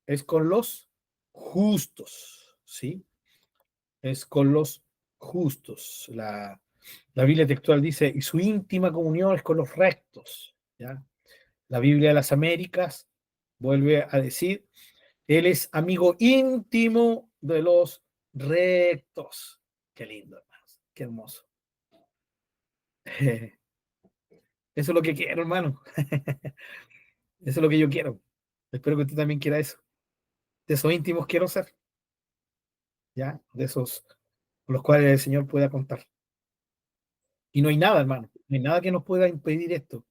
es con los justos, ¿sí? Es con los justos. La Biblia textual dice, y su íntima comunión es con los rectos, ¿ya? La Biblia de las Américas vuelve a decir, Él es amigo íntimo de los rectos. Qué lindo, hermanos. Qué hermoso. Eso es lo que quiero, hermano. Eso es lo que yo quiero. Espero que tú también quieras eso. De esos íntimos quiero ser. ¿Ya? De esos con los cuales el Señor pueda contar. Y no hay nada, hermano. No hay nada que nos pueda impedir esto.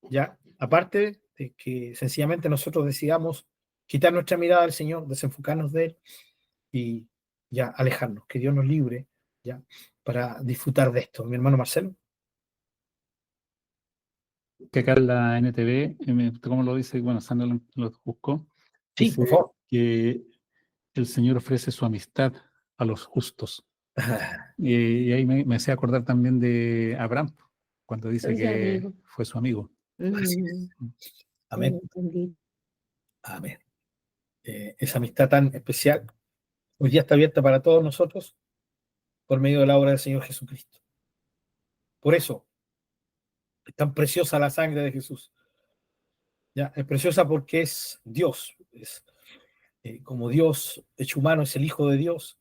¿Ya? Aparte de que sencillamente nosotros decidamos quitar nuestra mirada del Señor, desenfocarnos de Él y ya alejarnos. Que Dios nos libre, ¿ya? Para disfrutar de esto. Mi hermano Marcelo. Que acá en la NTV, como lo dice, bueno, Sandra lo buscó, Sí, dice por favor. que el Señor ofrece su amistad a los justos. Y ahí me hacía acordar también de Abraham, cuando dice Soy que amigo. fue su amigo. Amén. Entendí. Amén. Esa amistad tan especial hoy día está abierta para todos nosotros por medio de la obra del Señor Jesucristo. Por eso es tan preciosa la sangre de Jesús. ¿Ya? Es preciosa porque es Dios. Es, como Dios hecho humano, es el Hijo de Dios.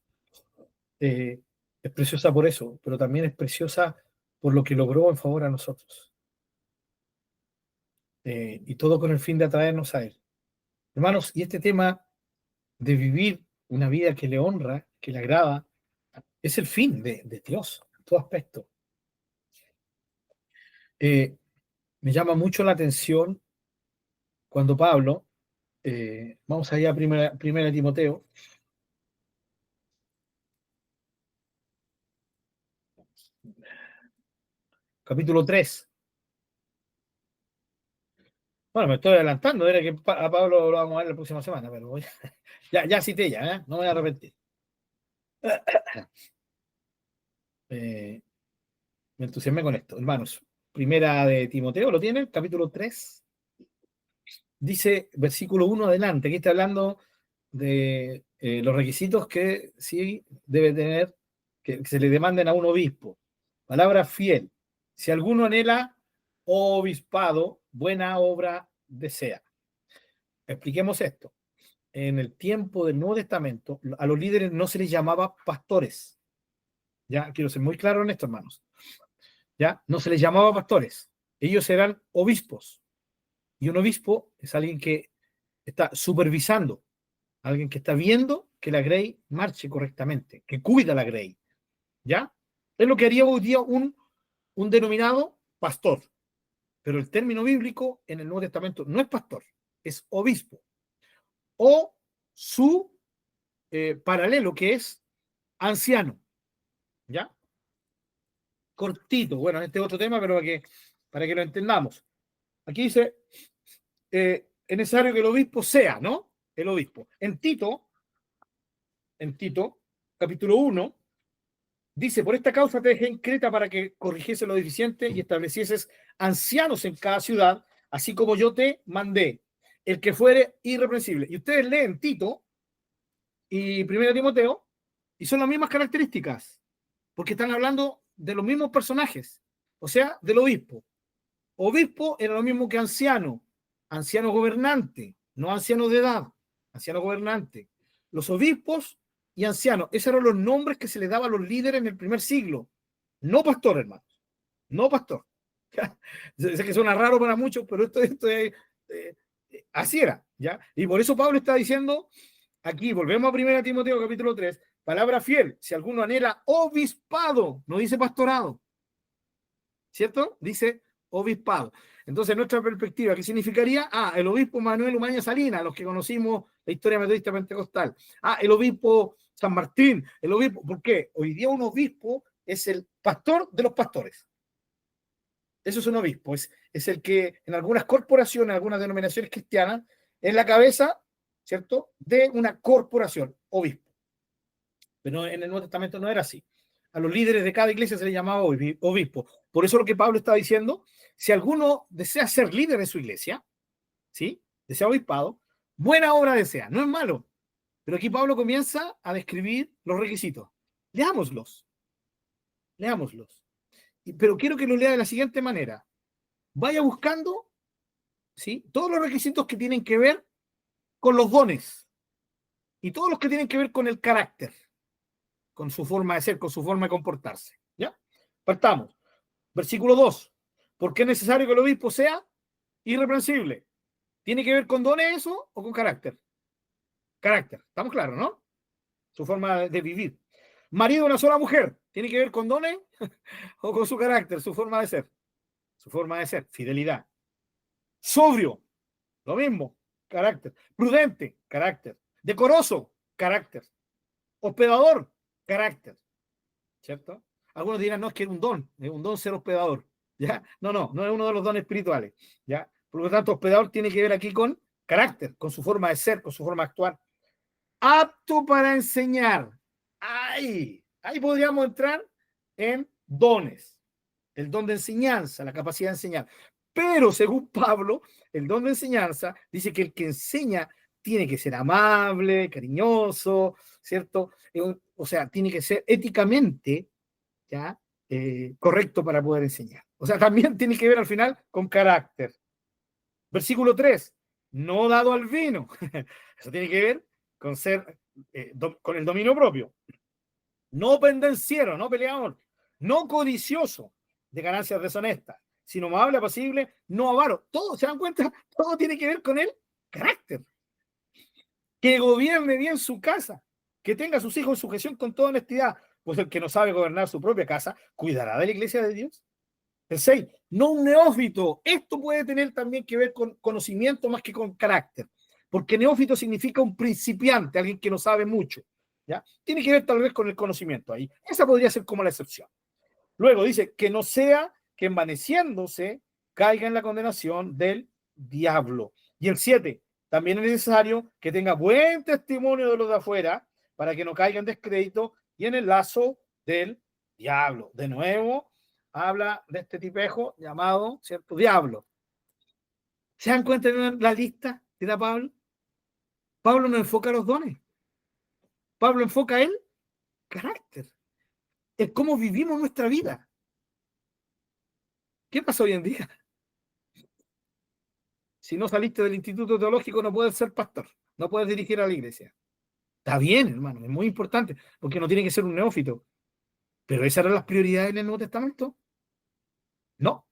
Es preciosa por eso, pero también es preciosa por lo que logró en favor a nosotros. Y todo con el fin de atraernos a Él. Hermanos, y este tema de vivir una vida que le honra, que le agrada, es el fin de Dios, en todo aspecto. Me llama mucho la atención cuando Pablo, vamos allá a primera Timoteo, capítulo 3. Bueno, me estoy adelantando, era que a Pablo lo vamos a ver la próxima semana, pero ya cité ya, no me voy a arrepentir. Me entusiasmé con esto, hermanos. Primera de Timoteo, ¿lo tienen? Capítulo 3. Dice, versículo 1 adelante, aquí está hablando de los requisitos que sí debe tener, que se le demanden a un obispo. Palabra fiel. Si alguno anhela obispado, buena obra desea. Expliquemos esto. En el tiempo del Nuevo Testamento, a los líderes no se les llamaba pastores. Ya, quiero ser muy claro en esto, hermanos. Ya, no se les llamaba pastores. Ellos eran obispos. Y un obispo es alguien que está supervisando, alguien que está viendo que la grey marche correctamente, que cuida la grey. ¿Ya? Es lo que haría hoy día un denominado pastor. Pero el término bíblico en el Nuevo Testamento no es pastor, es obispo. O su paralelo, que es anciano. ¿Ya? Cortito. Bueno, este es otro tema, pero para que lo entendamos. Aquí dice, es necesario que el obispo sea, ¿no? El obispo. En Tito, capítulo 1, dice, por esta causa te dejé en Creta para que corrigiese lo deficiente y establecieses ancianos en cada ciudad, así como yo te mandé, el que fuere irreprensible. Y ustedes leen Tito y 1 Timoteo, y son las mismas características, porque están hablando de los mismos personajes, o sea, del obispo. Obispo era lo mismo que anciano, anciano gobernante, no anciano de edad, anciano gobernante. Los obispos y ancianos, esos eran los nombres que se le daban a los líderes en el primer siglo. No pastor, hermanos, no pastor. Sé que suena raro para muchos, pero esto es, así era, ¿ya? Y por eso Pablo está diciendo, aquí volvemos a 1 Timoteo capítulo 3, palabra fiel, si alguno anhela obispado, no dice pastorado, ¿cierto? Dice obispado. Entonces, nuestra perspectiva, ¿qué significaría? El obispo Manuel Umaña Salinas, los que conocimos la historia metodista pentecostal. el obispo San Martín, el obispo, ¿por qué? Hoy día un obispo es el pastor de los pastores. Eso es un obispo, es el que en algunas corporaciones, algunas denominaciones cristianas, es la cabeza, ¿cierto?, de una corporación, obispo. Pero en el Nuevo Testamento no era así. A los líderes de cada iglesia se les llamaba obispo. Por eso lo que Pablo está diciendo, si alguno desea ser líder de su iglesia, ¿sí?, desea obispado, buena obra desea, no es malo. Pero aquí Pablo comienza a describir los requisitos. Leámoslos. Pero quiero que lo lea de la siguiente manera. Vaya buscando, ¿sí?, todos los requisitos que tienen que ver con los dones y todos los que tienen que ver con el carácter, con su forma de ser, con su forma de comportarse. ¿Ya? Partamos. Versículo 2. ¿Por qué es necesario que el obispo sea irreprensible? ¿Tiene que ver con dones eso o con carácter? Carácter. ¿Estamos claros, no? Su forma de vivir. Marido de una sola mujer. ¿Tiene que ver con dones o con su carácter, su forma de ser? Su forma de ser, fidelidad. Sobrio, lo mismo, carácter. Prudente, carácter. Decoroso, carácter. Hospedador, carácter. ¿Cierto? Algunos dirán, no, es que es un don ser hospedador. ¿Ya? No es uno de los dones espirituales. ¿Ya? Por lo tanto, hospedador tiene que ver aquí con carácter, con su forma de ser, con su forma de actuar. Apto para enseñar. Ahí podríamos entrar en dones. El don de enseñanza, la capacidad de enseñar. Pero según Pablo, el don de enseñanza dice que el que enseña tiene que ser amable, cariñoso, ¿cierto? O sea, tiene que ser éticamente, ¿ya?, correcto para poder enseñar. O sea, también tiene que ver al final con carácter. Versículo 3, no dado al vino. Eso tiene que ver con ser, con el dominio propio. No pendenciero, no peleador, no codicioso de ganancias deshonestas, sino amable, apacible, no avaro. Todo, ¿se dan cuenta? Todo tiene que ver con el carácter. Que gobierne bien su casa, que tenga a sus hijos en sujeción con toda honestidad, pues el que no sabe gobernar su propia casa, ¿cuidará de la iglesia de Dios? El 6, no un neófito. Esto puede tener también que ver con conocimiento más que con carácter, porque neófito significa un principiante, alguien que no sabe mucho. ¿Ya? Tiene que ver tal vez con el conocimiento ahí. Esa podría ser como la excepción. Luego dice que no sea que envaneciéndose caiga en la condenación del diablo. Y el 7, también es necesario que tenga buen testimonio de los de afuera para que no caiga en descrédito y en el lazo del diablo. De nuevo, habla de este tipejo llamado, ¿cierto?, diablo. ¿Se dan cuenta de la lista que da Pablo? Pablo no enfoca los dones. Pablo enfoca el carácter. Es cómo vivimos nuestra vida. ¿Qué pasa hoy en día? Si no saliste del instituto teológico, no puedes ser pastor, no puedes dirigir a la iglesia. Está bien, hermano, es muy importante, porque no tiene que ser un neófito. ¿Pero esas eran las prioridades en el Nuevo Testamento? No.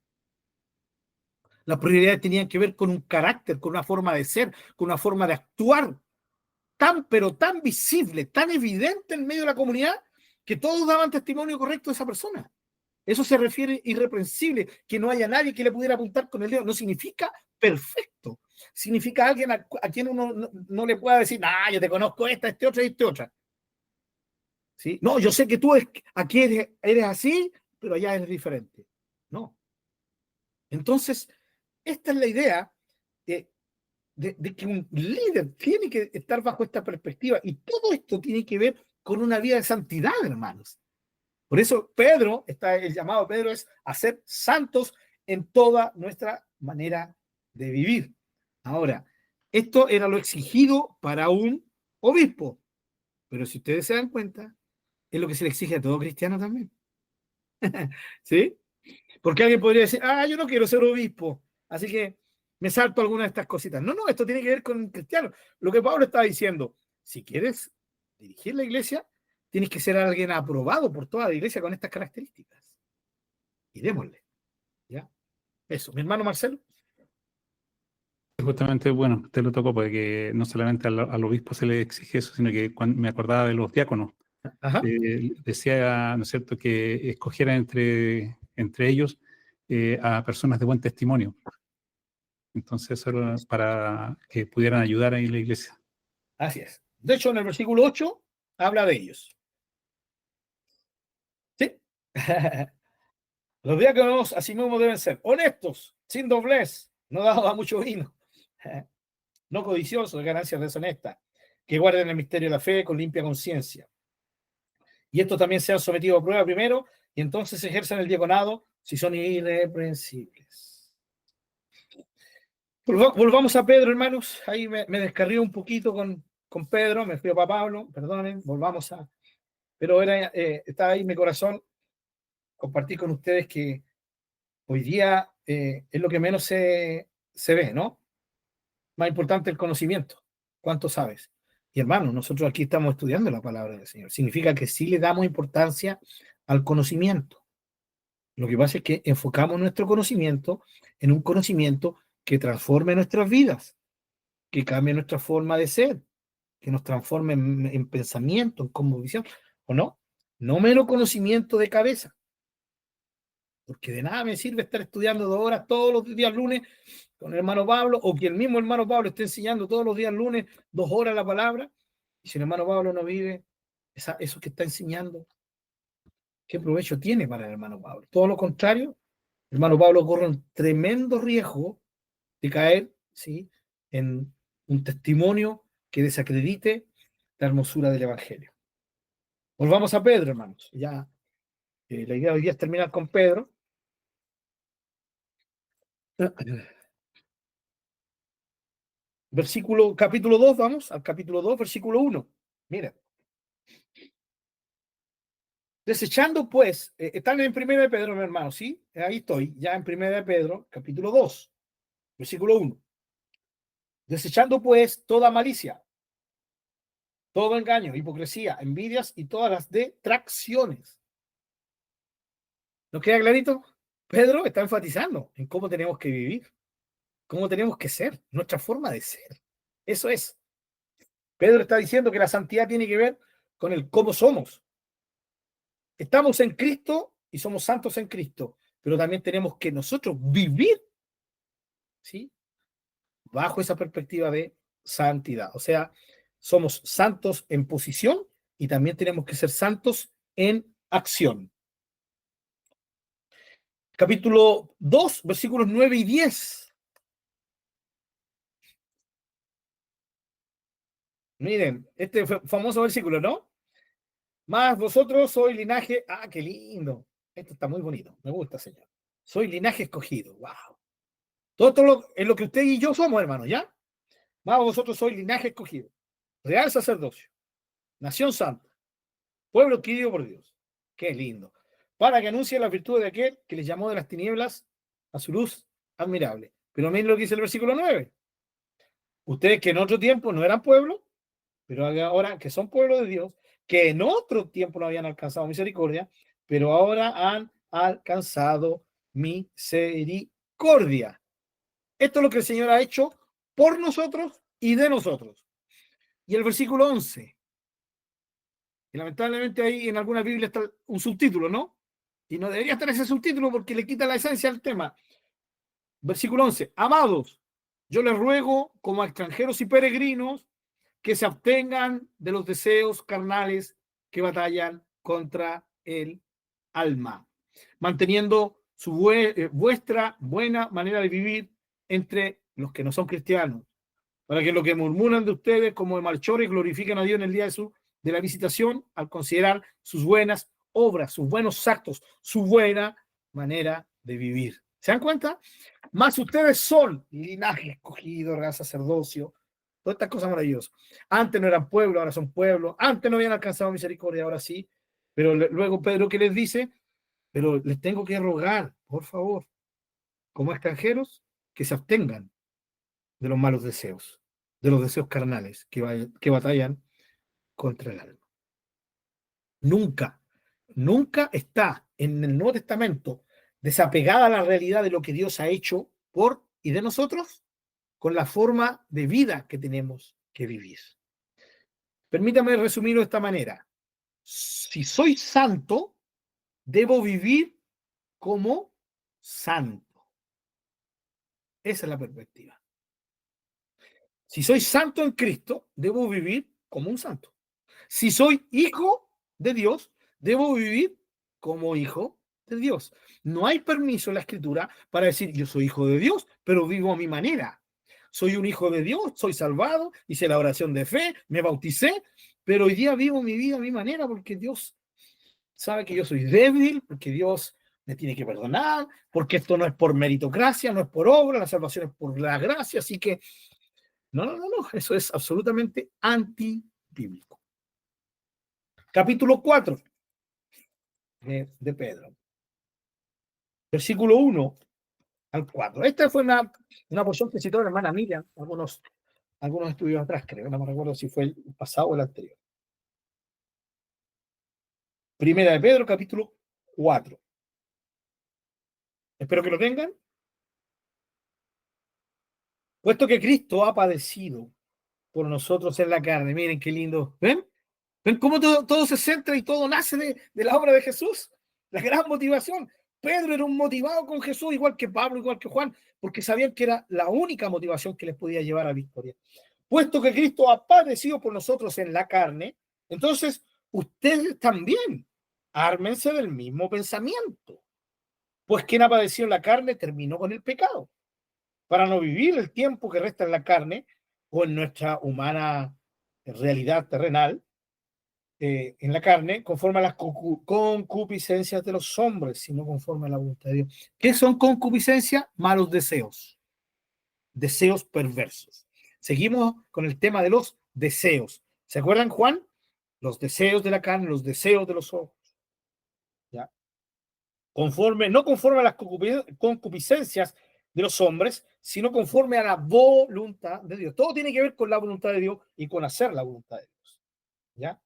Las prioridades tenían que ver con un carácter, con una forma de ser, con una forma de actuar, pero tan visible, tan evidente en medio de la comunidad, que todos daban testimonio correcto de esa persona. Eso se refiere irreprensible, que no haya nadie que le pudiera apuntar con el dedo. No significa perfecto. Significa alguien a quien uno no le pueda decir, ah, yo te conozco esta, este otra y este otra. ¿Sí? No, yo sé que tú aquí eres así, pero allá eres diferente. No. Entonces, esta es la idea de que un líder tiene que estar bajo esta perspectiva, y todo esto tiene que ver con una vida de santidad, hermanos. Por eso Pedro, el llamado a Pedro es a ser santos en toda nuestra manera de vivir. Ahora, esto era lo exigido para un obispo, pero si ustedes se dan cuenta, es lo que se le exige a todo cristiano también. ¿Sí? Porque alguien podría decir, ah, yo no quiero ser obispo, así que me salto alguna de estas cositas. No, no, esto tiene que ver con un cristiano. Lo que Pablo estaba diciendo, si quieres dirigir la iglesia, tienes que ser alguien aprobado por toda la iglesia con estas características. Y démosle. ¿Ya? Eso. Mi hermano Marcelo. Justamente, bueno, usted lo tocó porque no solamente al obispo se le exige eso, sino que cuando me acordaba de los diáconos. Ajá. Decía, ¿no es cierto?, que escogieran entre ellos a personas de buen testimonio. Entonces, eso era para que pudieran ayudar ahí en la iglesia. Así es. De hecho, en el versículo 8 habla de ellos. ¿Sí? Los diáconos asimismo deben ser honestos, sin doblez, no dados a mucho vino, no codiciosos de ganancias deshonestas, que guarden el misterio de la fe con limpia conciencia. Y estos también sean sometidos a prueba primero, y entonces ejerzan el diaconado si son irreprensibles. Volvamos a Pedro, hermanos. Ahí me descarrié un poquito con Pedro, me fui a Pablo, perdonen, volvamos a... Pero estaba ahí en mi corazón compartir con ustedes que hoy día es lo que menos se ve, ¿no? Más importante el conocimiento. ¿Cuánto sabes? Y hermanos, nosotros aquí estamos estudiando la palabra del Señor. Significa que sí le damos importancia al conocimiento. Lo que pasa es que enfocamos nuestro conocimiento en un conocimiento que transforme nuestras vidas, que cambie nuestra forma de ser, que nos transforme en pensamiento, en cosmovisión, ¿o no? No mero conocimiento de cabeza. Porque de nada me sirve estar estudiando 2 horas todos los días lunes con el hermano Pablo, o que el mismo hermano Pablo esté enseñando todos los días lunes 2 horas la palabra, y si el hermano Pablo no vive eso que está enseñando, ¿qué provecho tiene para el hermano Pablo? Todo lo contrario, el hermano Pablo corre un tremendo riesgo de caer, ¿sí?, en un testimonio que desacredite la hermosura del Evangelio. Volvamos a Pedro, hermanos. Ya la idea de hoy día es terminar con Pedro. Capítulo 2, vamos al capítulo 2, versículo 1. Mira. Desechando pues, están en 1 de Pedro, mi hermano, ¿sí? Ahí estoy, ya en 1 de Pedro, capítulo 2, versículo 1. Desechando pues toda malicia, todo engaño, hipocresía, envidias y todas las detracciones. ¿Nos queda clarito? Pedro está enfatizando en cómo tenemos que vivir, cómo tenemos que ser, nuestra forma de ser. Eso es. Pedro está diciendo que la santidad tiene que ver con el cómo somos. Estamos en Cristo y somos santos en Cristo, pero también tenemos que nosotros vivir, ¿sí?, bajo esa perspectiva de santidad. O sea, somos santos en posición y también tenemos que ser santos en acción. Capítulo 2, versículos 9 y 10. Miren, este famoso versículo, ¿no? Más vosotros sois linaje... Ah, qué lindo. Esto está muy bonito. Me gusta, Señor. Soy linaje escogido. Wow. Todo es lo que usted y yo somos, hermanos, ¿ya? Más vosotros sois linaje escogido. Real sacerdocio. Nación santa. Pueblo adquirido por Dios. Qué lindo. Para que anuncie la virtud de aquel que les llamó de las tinieblas a su luz admirable. Pero miren lo que dice el versículo 9. Ustedes que en otro tiempo no eran pueblo, pero ahora que son pueblo de Dios, que en otro tiempo no habían alcanzado misericordia, pero ahora han alcanzado misericordia. Esto es lo que el Señor ha hecho por nosotros y de nosotros. Y el versículo 11. Y lamentablemente ahí en alguna Biblia está un subtítulo, ¿no? y no debería estar ese subtítulo porque le quita la esencia al tema. Versículo 11. Amados, yo les ruego como a extranjeros y peregrinos que se abstengan de los deseos carnales que batallan contra el alma, manteniendo vuestra buena manera de vivir entre los que no son cristianos, para que lo que murmuran de ustedes como de malchores glorifiquen a Dios en el día de la visitación al considerar sus buenas obras, sus buenos actos, su buena manera de vivir. ¿Se dan cuenta? Más ustedes son linaje escogido, real sacerdocio, todas estas cosas maravillosas. Antes no eran pueblo, ahora son pueblo. Antes no habían alcanzado misericordia, ahora sí. Pero luego Pedro, ¿qué les dice? Pero les tengo que rogar, por favor, como extranjeros, que se abstengan de los malos deseos, de los deseos carnales que batallan contra el alma. Nunca, nunca está en el Nuevo Testamento desapegada a la realidad de lo que Dios ha hecho por y de nosotros con la forma de vida que tenemos que vivir. Permítame resumirlo de esta manera. Si soy santo, debo vivir como santo. Esa es la perspectiva. Si soy santo en Cristo, debo vivir como un santo. Si soy hijo de Dios, debo vivir como hijo de Dios. No hay permiso en la Escritura para decir yo soy hijo de Dios, pero vivo a mi manera. Soy un hijo de Dios, soy salvado, hice la oración de fe, me bauticé, pero hoy día vivo mi vida a mi manera porque Dios sabe que yo soy débil, porque Dios me tiene que perdonar, porque esto no es por meritocracia, no es por obra, la salvación es por la gracia, así que no, eso es absolutamente antibíblico. Capítulo 4 de Pedro. Versículo 1 al 4. Esta fue una porción que citó la hermana Miriam, algunos estudios atrás, creo, no me recuerdo si fue el pasado o el anterior. Primera de Pedro, capítulo 4. Espero que lo tengan. Puesto que Cristo ha padecido por nosotros en la carne. Miren qué lindo. ¿Ven? ¿Ven cómo todo se centra y todo nace de la obra de Jesús? La gran motivación. Pedro era un motivado con Jesús, igual que Pablo, igual que Juan, porque sabían que era la única motivación que les podía llevar a victoria. Puesto que Cristo ha padecido por nosotros en la carne, entonces ustedes también ármense del mismo pensamiento. Pues quien ha padecido en la carne terminó con el pecado, para no vivir el tiempo que resta en la carne o en nuestra humana realidad terrenal, en la carne, conforme a las concupiscencias de los hombres, sino conforme a la voluntad de Dios. ¿Qué son concupiscencias? Malos deseos, deseos perversos. Seguimos con el tema de los deseos. ¿Se acuerdan, Juan? Los deseos de la carne, los deseos de los ojos. ¿Ya? No conforme a las concupiscencias de los hombres, sino conforme a la voluntad de Dios. Todo tiene que ver con la voluntad de Dios y con hacer la voluntad de Dios. ¿Ya?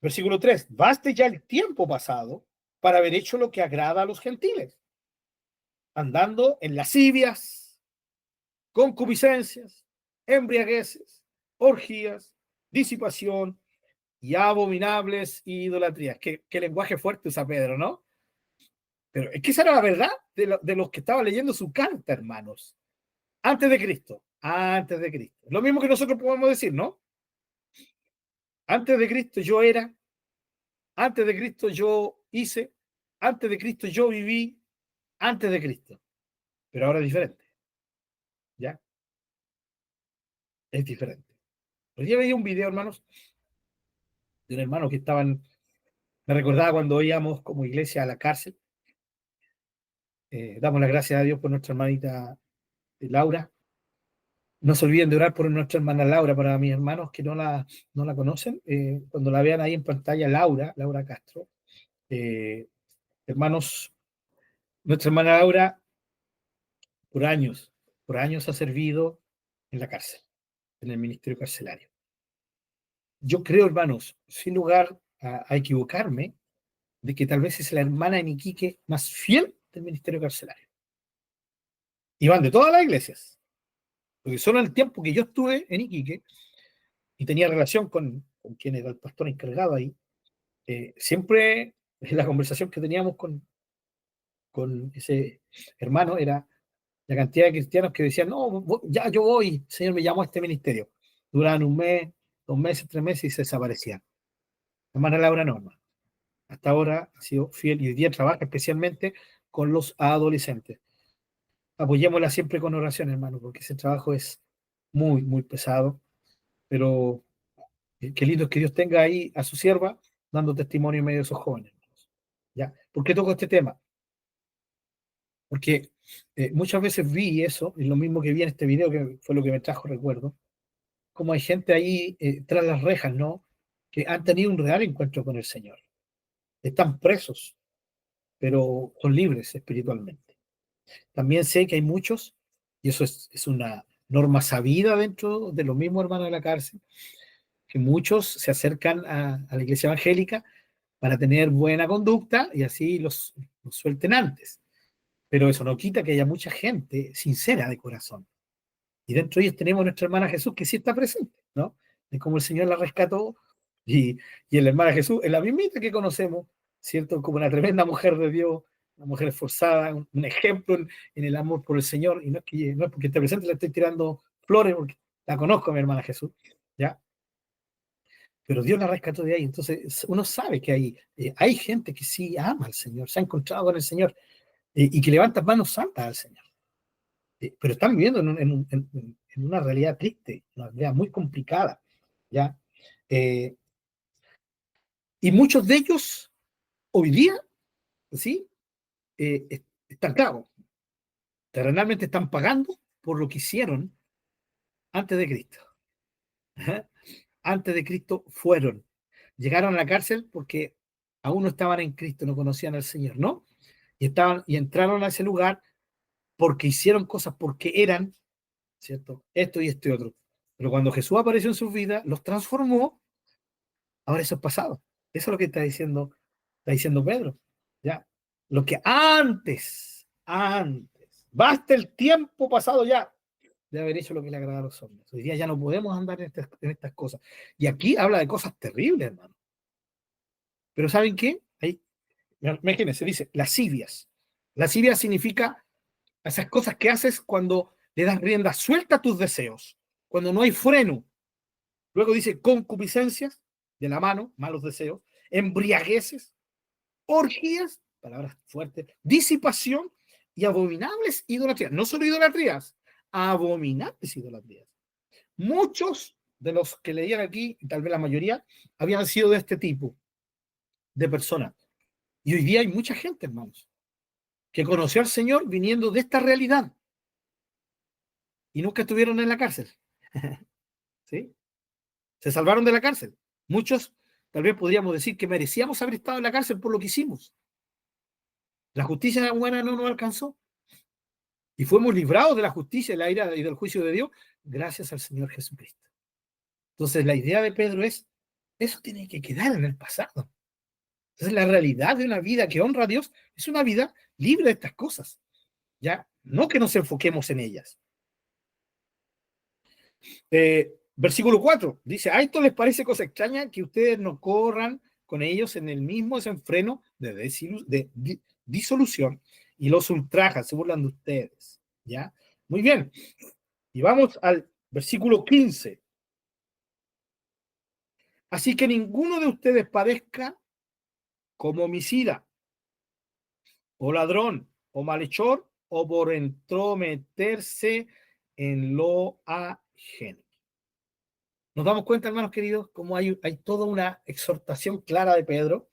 Versículo 3. Baste ya el tiempo pasado para haber hecho lo que agrada a los gentiles, andando en lascivias, concupiscencias, embriagueces, orgías, disipación y abominables idolatrías. Qué lenguaje fuerte usa Pedro, ¿no? Pero es que esa era la verdad de los que estaban leyendo su carta, hermanos. Antes de Cristo. Antes de Cristo. Lo mismo que nosotros podemos decir, ¿no? Antes de Cristo yo era, antes de Cristo yo hice, antes de Cristo yo viví, antes de Cristo. Pero ahora es diferente. ¿Ya? Es diferente. Hoy día veía un video, hermanos, de un hermano que estaban, me recordaba cuando íbamos como iglesia a la cárcel. Damos las gracias a Dios por nuestra hermanita Laura. No se olviden de orar por nuestra hermana Laura, para mis hermanos que no la conocen. Cuando la vean ahí en pantalla, Laura Castro. Hermanos, nuestra hermana Laura por años ha servido en la cárcel, en el ministerio carcelario. Yo creo, hermanos, sin lugar a equivocarme, de que tal vez es la hermana en Iquique más fiel del ministerio carcelario. Y van de todas las iglesias. Porque solo en el tiempo que yo estuve en Iquique y tenía relación con quien era el pastor encargado ahí, siempre La conversación que teníamos con ese hermano era la cantidad de cristianos que decían, no, ya yo voy, el Señor me llamó a este ministerio. Duraban un mes, 2 meses, 3 meses y se desaparecían. La hermana Laura no, hermano. Hasta ahora ha sido fiel y hoy día trabaja especialmente con los adolescentes. Apoyémosla siempre con oración, hermano, porque ese trabajo es muy, muy pesado, pero qué lindo es que Dios tenga ahí a su sierva dando testimonio en medio de esos jóvenes. ¿Ya? ¿Por qué toco este tema? Porque muchas veces vi eso, y lo mismo que vi en este video, que fue lo que me trajo recuerdo, como hay gente ahí tras las rejas, ¿no? Que han tenido un real encuentro con el Señor. Están presos, pero son libres espiritualmente. También sé que hay muchos, y eso es una norma sabida dentro de los mismos hermanos de la cárcel, que muchos se acercan a la iglesia evangélica para tener buena conducta y así los suelten antes. Pero eso no quita que haya mucha gente sincera de corazón. Y dentro de ellos tenemos a nuestra hermana Jesús, que sí está presente, ¿no? De cómo el Señor la rescató. Y, y la hermana Jesús es la mismita que conocemos, ¿cierto? Como una tremenda mujer de Dios, una mujer esforzada, un ejemplo en el amor por el Señor. Y no es porque esté presente, le estoy tirando flores, porque la conozco a mi hermana Jesús, ¿ya? Pero Dios la rescató de ahí. Entonces uno sabe que hay gente que sí ama al Señor, se ha encontrado con el Señor y que levanta manos santas al Señor. Pero están viviendo en una realidad triste, una realidad muy complicada, ¿ya? Eh, y muchos de ellos hoy día, ¿sí? Están claros, terrenalmente están pagando por lo que hicieron antes de Cristo. ¿Ah? Antes de Cristo fueron, llegaron a la cárcel porque aún no estaban en Cristo, no conocían al Señor, ¿no? Y entraron a ese lugar porque hicieron cosas, porque eran, ¿cierto? Esto y este otro. Pero cuando Jesús apareció en sus vidas, los transformó. Ahora eso es pasado. Eso es lo que está diciendo Pedro. ¿Ya? Lo que antes, basta el tiempo pasado ya de haber hecho lo que le agrada a los hombres. Hoy día ya no podemos andar en estas cosas. Y aquí habla de cosas terribles, hermano. Pero ¿saben qué? Ahí, imagínense, dice lascivias. Lascivia significa esas cosas que haces cuando le das rienda suelta a tus deseos, cuando no hay freno. Luego dice concupiscencias, de la mano, malos deseos, embriagueces, orgías, palabras fuertes, disipación y abominables idolatrías. No solo idolatrías, abominables idolatrías. Muchos de los que leían aquí, tal vez la mayoría, habían sido de este tipo de personas. Y hoy día hay mucha gente, hermanos, que conoció al Señor viniendo de esta realidad y nunca estuvieron en la cárcel. ¿Sí? Se salvaron de la cárcel. Muchos, tal vez podríamos decir que merecíamos haber estado en la cárcel por lo que hicimos. La justicia buena no nos alcanzó. Y fuimos librados de la justicia, de la ira y del juicio de Dios gracias al Señor Jesucristo. Entonces la idea de Pedro es, eso tiene que quedar en el pasado. Entonces la realidad de una vida que honra a Dios es una vida libre de estas cosas. ¿Ya? No que nos enfoquemos en ellas. Versículo 4 dice, ¿a esto les parece cosa extraña que ustedes no corran con ellos en el mismo desenfreno de disolución y los ultrajan, se burlan de ustedes? ¿Ya? Muy bien. Y vamos al versículo 15. Así que ninguno de ustedes padezca como homicida, o ladrón, o malhechor, o por entrometerse en lo ajeno. Nos damos cuenta, hermanos queridos, cómo hay toda una exhortación clara de Pedro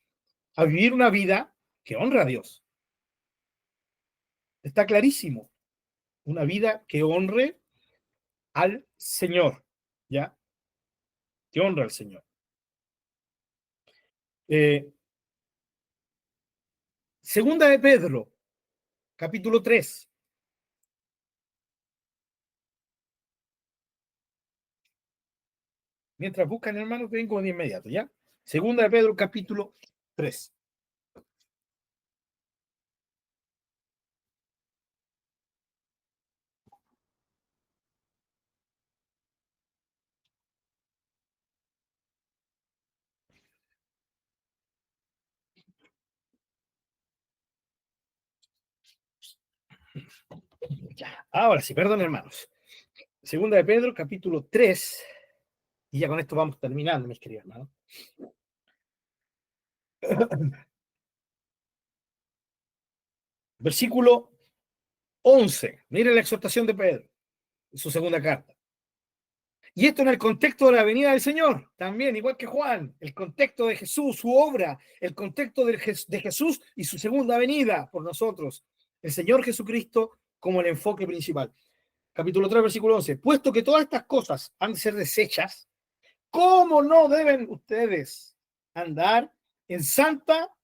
a vivir una vida que honra a Dios. Está clarísimo. Una vida que honre al Señor. ¿Ya? Que honra al Señor. Segunda de Pedro, capítulo 3. Mientras buscan, hermanos, vengo de inmediato, ¿ya? Segunda de Pedro, capítulo 3. Ya, ahora sí, perdón, hermanos. Segunda de Pedro, capítulo 3, y ya con esto vamos terminando, mis queridos hermanos. Versículo 11. Miren la exhortación de Pedro, en su segunda carta. Y esto en el contexto de la venida del Señor, también, igual que Juan, el contexto de Jesús, su obra, el contexto de Jesús y su segunda venida por nosotros, el Señor Jesucristo como el enfoque principal. Capítulo 3, versículo 11. Puesto que todas estas cosas han de ser desechas, ¿cómo no deben ustedes andar en santa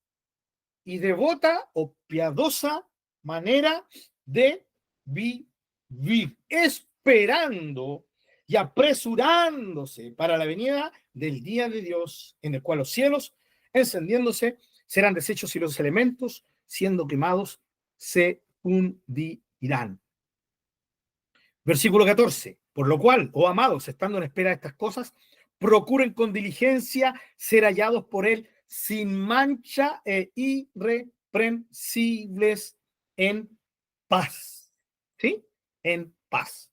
y devota o piadosa manera de vivir, esperando y apresurándose para la venida del día de Dios, en el cual los cielos, encendiéndose, serán deshechos y los elementos, siendo quemados, se hundirán? Versículo 14. Por lo cual, oh amados, estando en espera de estas cosas, procuren con diligencia ser hallados por él sin mancha e irreprensibles en paz. ¿Sí? En paz.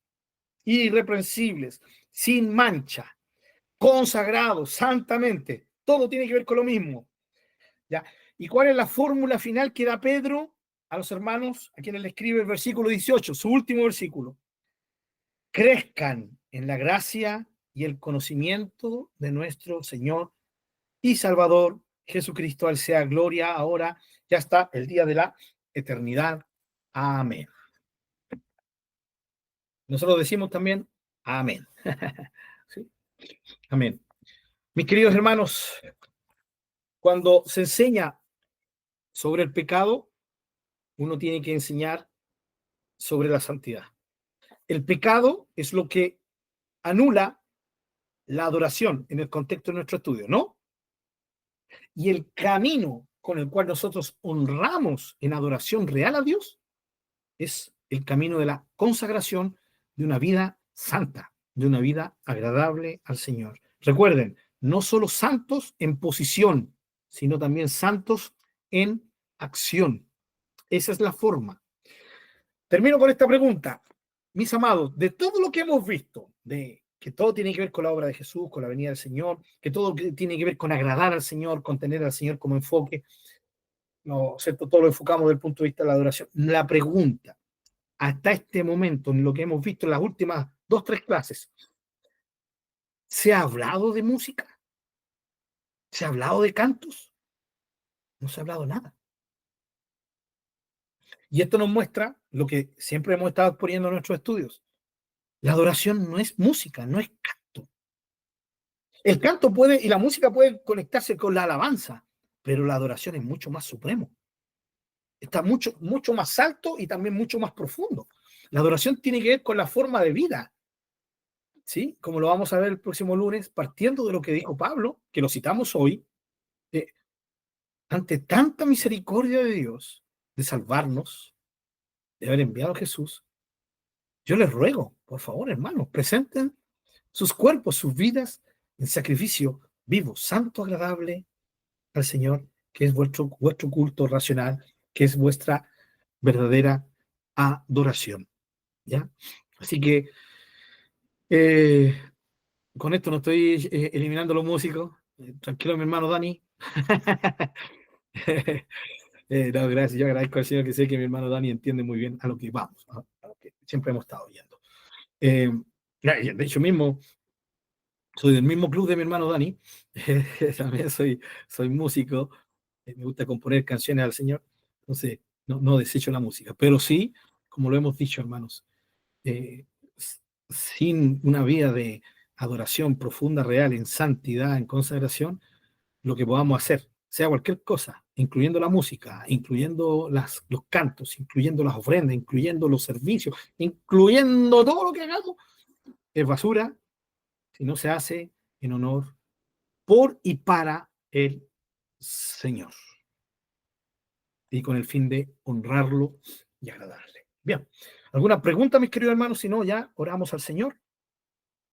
Irreprensibles, sin mancha, consagrados santamente. Todo tiene que ver con lo mismo. ¿Ya? ¿Y cuál es la fórmula final que da Pedro a los hermanos a quienes le escribe el versículo 18, su último versículo? Crezcan en la gracia y el conocimiento de nuestro Señor y Salvador Jesucristo. Al sea gloria ahora, ya está el día de la eternidad. Amén. Nosotros decimos también amén. ¿Sí? Amén. Mis queridos hermanos, cuando se enseña sobre el pecado, uno tiene que enseñar sobre la santidad. El pecado es lo que anula la adoración en el contexto de nuestro estudio, ¿no? Y el camino con el cual nosotros honramos en adoración real a Dios es el camino de la consagración de una vida santa, de una vida agradable al Señor. Recuerden, no solo santos en posición, sino también santos en acción. Esa es la forma. Termino con esta pregunta. Mis amados, de todo lo que hemos visto, de que todo tiene que ver con la obra de Jesús, con la venida del Señor, que todo tiene que ver con agradar al Señor, con tener al Señor como enfoque, ¿no? ¿Cierto? Todo lo enfocamos desde el punto de vista de la adoración. La pregunta, hasta este momento, en lo que hemos visto en las últimas 2, 3 clases, ¿se ha hablado de música? ¿Se ha hablado de cantos? No se ha hablado nada. Y esto nos muestra lo que siempre hemos estado exponiendo en nuestros estudios. La adoración no es música, no es canto. El canto puede, y la música puede conectarse con la alabanza, pero la adoración es mucho más supremo. Está mucho, mucho más alto y también mucho más profundo. La adoración tiene que ver con la forma de vida, ¿sí? Como lo vamos a ver el próximo lunes, partiendo de lo que dijo Pablo, que lo citamos hoy, ante tanta misericordia de Dios, de salvarnos, de haber enviado a Jesús, yo les ruego, por favor, hermanos, presenten sus cuerpos, sus vidas en sacrificio vivo, santo, agradable al Señor, que es vuestro culto racional, que es vuestra verdadera adoración. ¿Ya? Así que con esto no estoy eliminando los músicos. Tranquilo, mi hermano Dani. No, gracias. Yo agradezco al Señor, que sé que mi hermano Dani entiende muy bien a lo que vamos, a lo que siempre hemos estado oyendo. De hecho, mismo, soy del mismo club de mi hermano Dani. También soy músico. Me gusta componer canciones al Señor. Entonces, no desecho la música. Pero sí, como lo hemos dicho, hermanos, sin una vida de adoración profunda, real, en santidad, en consagración, lo que podamos hacer, sea cualquier cosa, incluyendo la música, incluyendo los cantos, incluyendo las ofrendas, incluyendo los servicios, incluyendo todo lo que hagamos, es basura si no se hace en honor por y para el Señor y con el fin de honrarlo y agradarle. Bien, ¿alguna pregunta, mis queridos hermanos? Si no, ya oramos al Señor.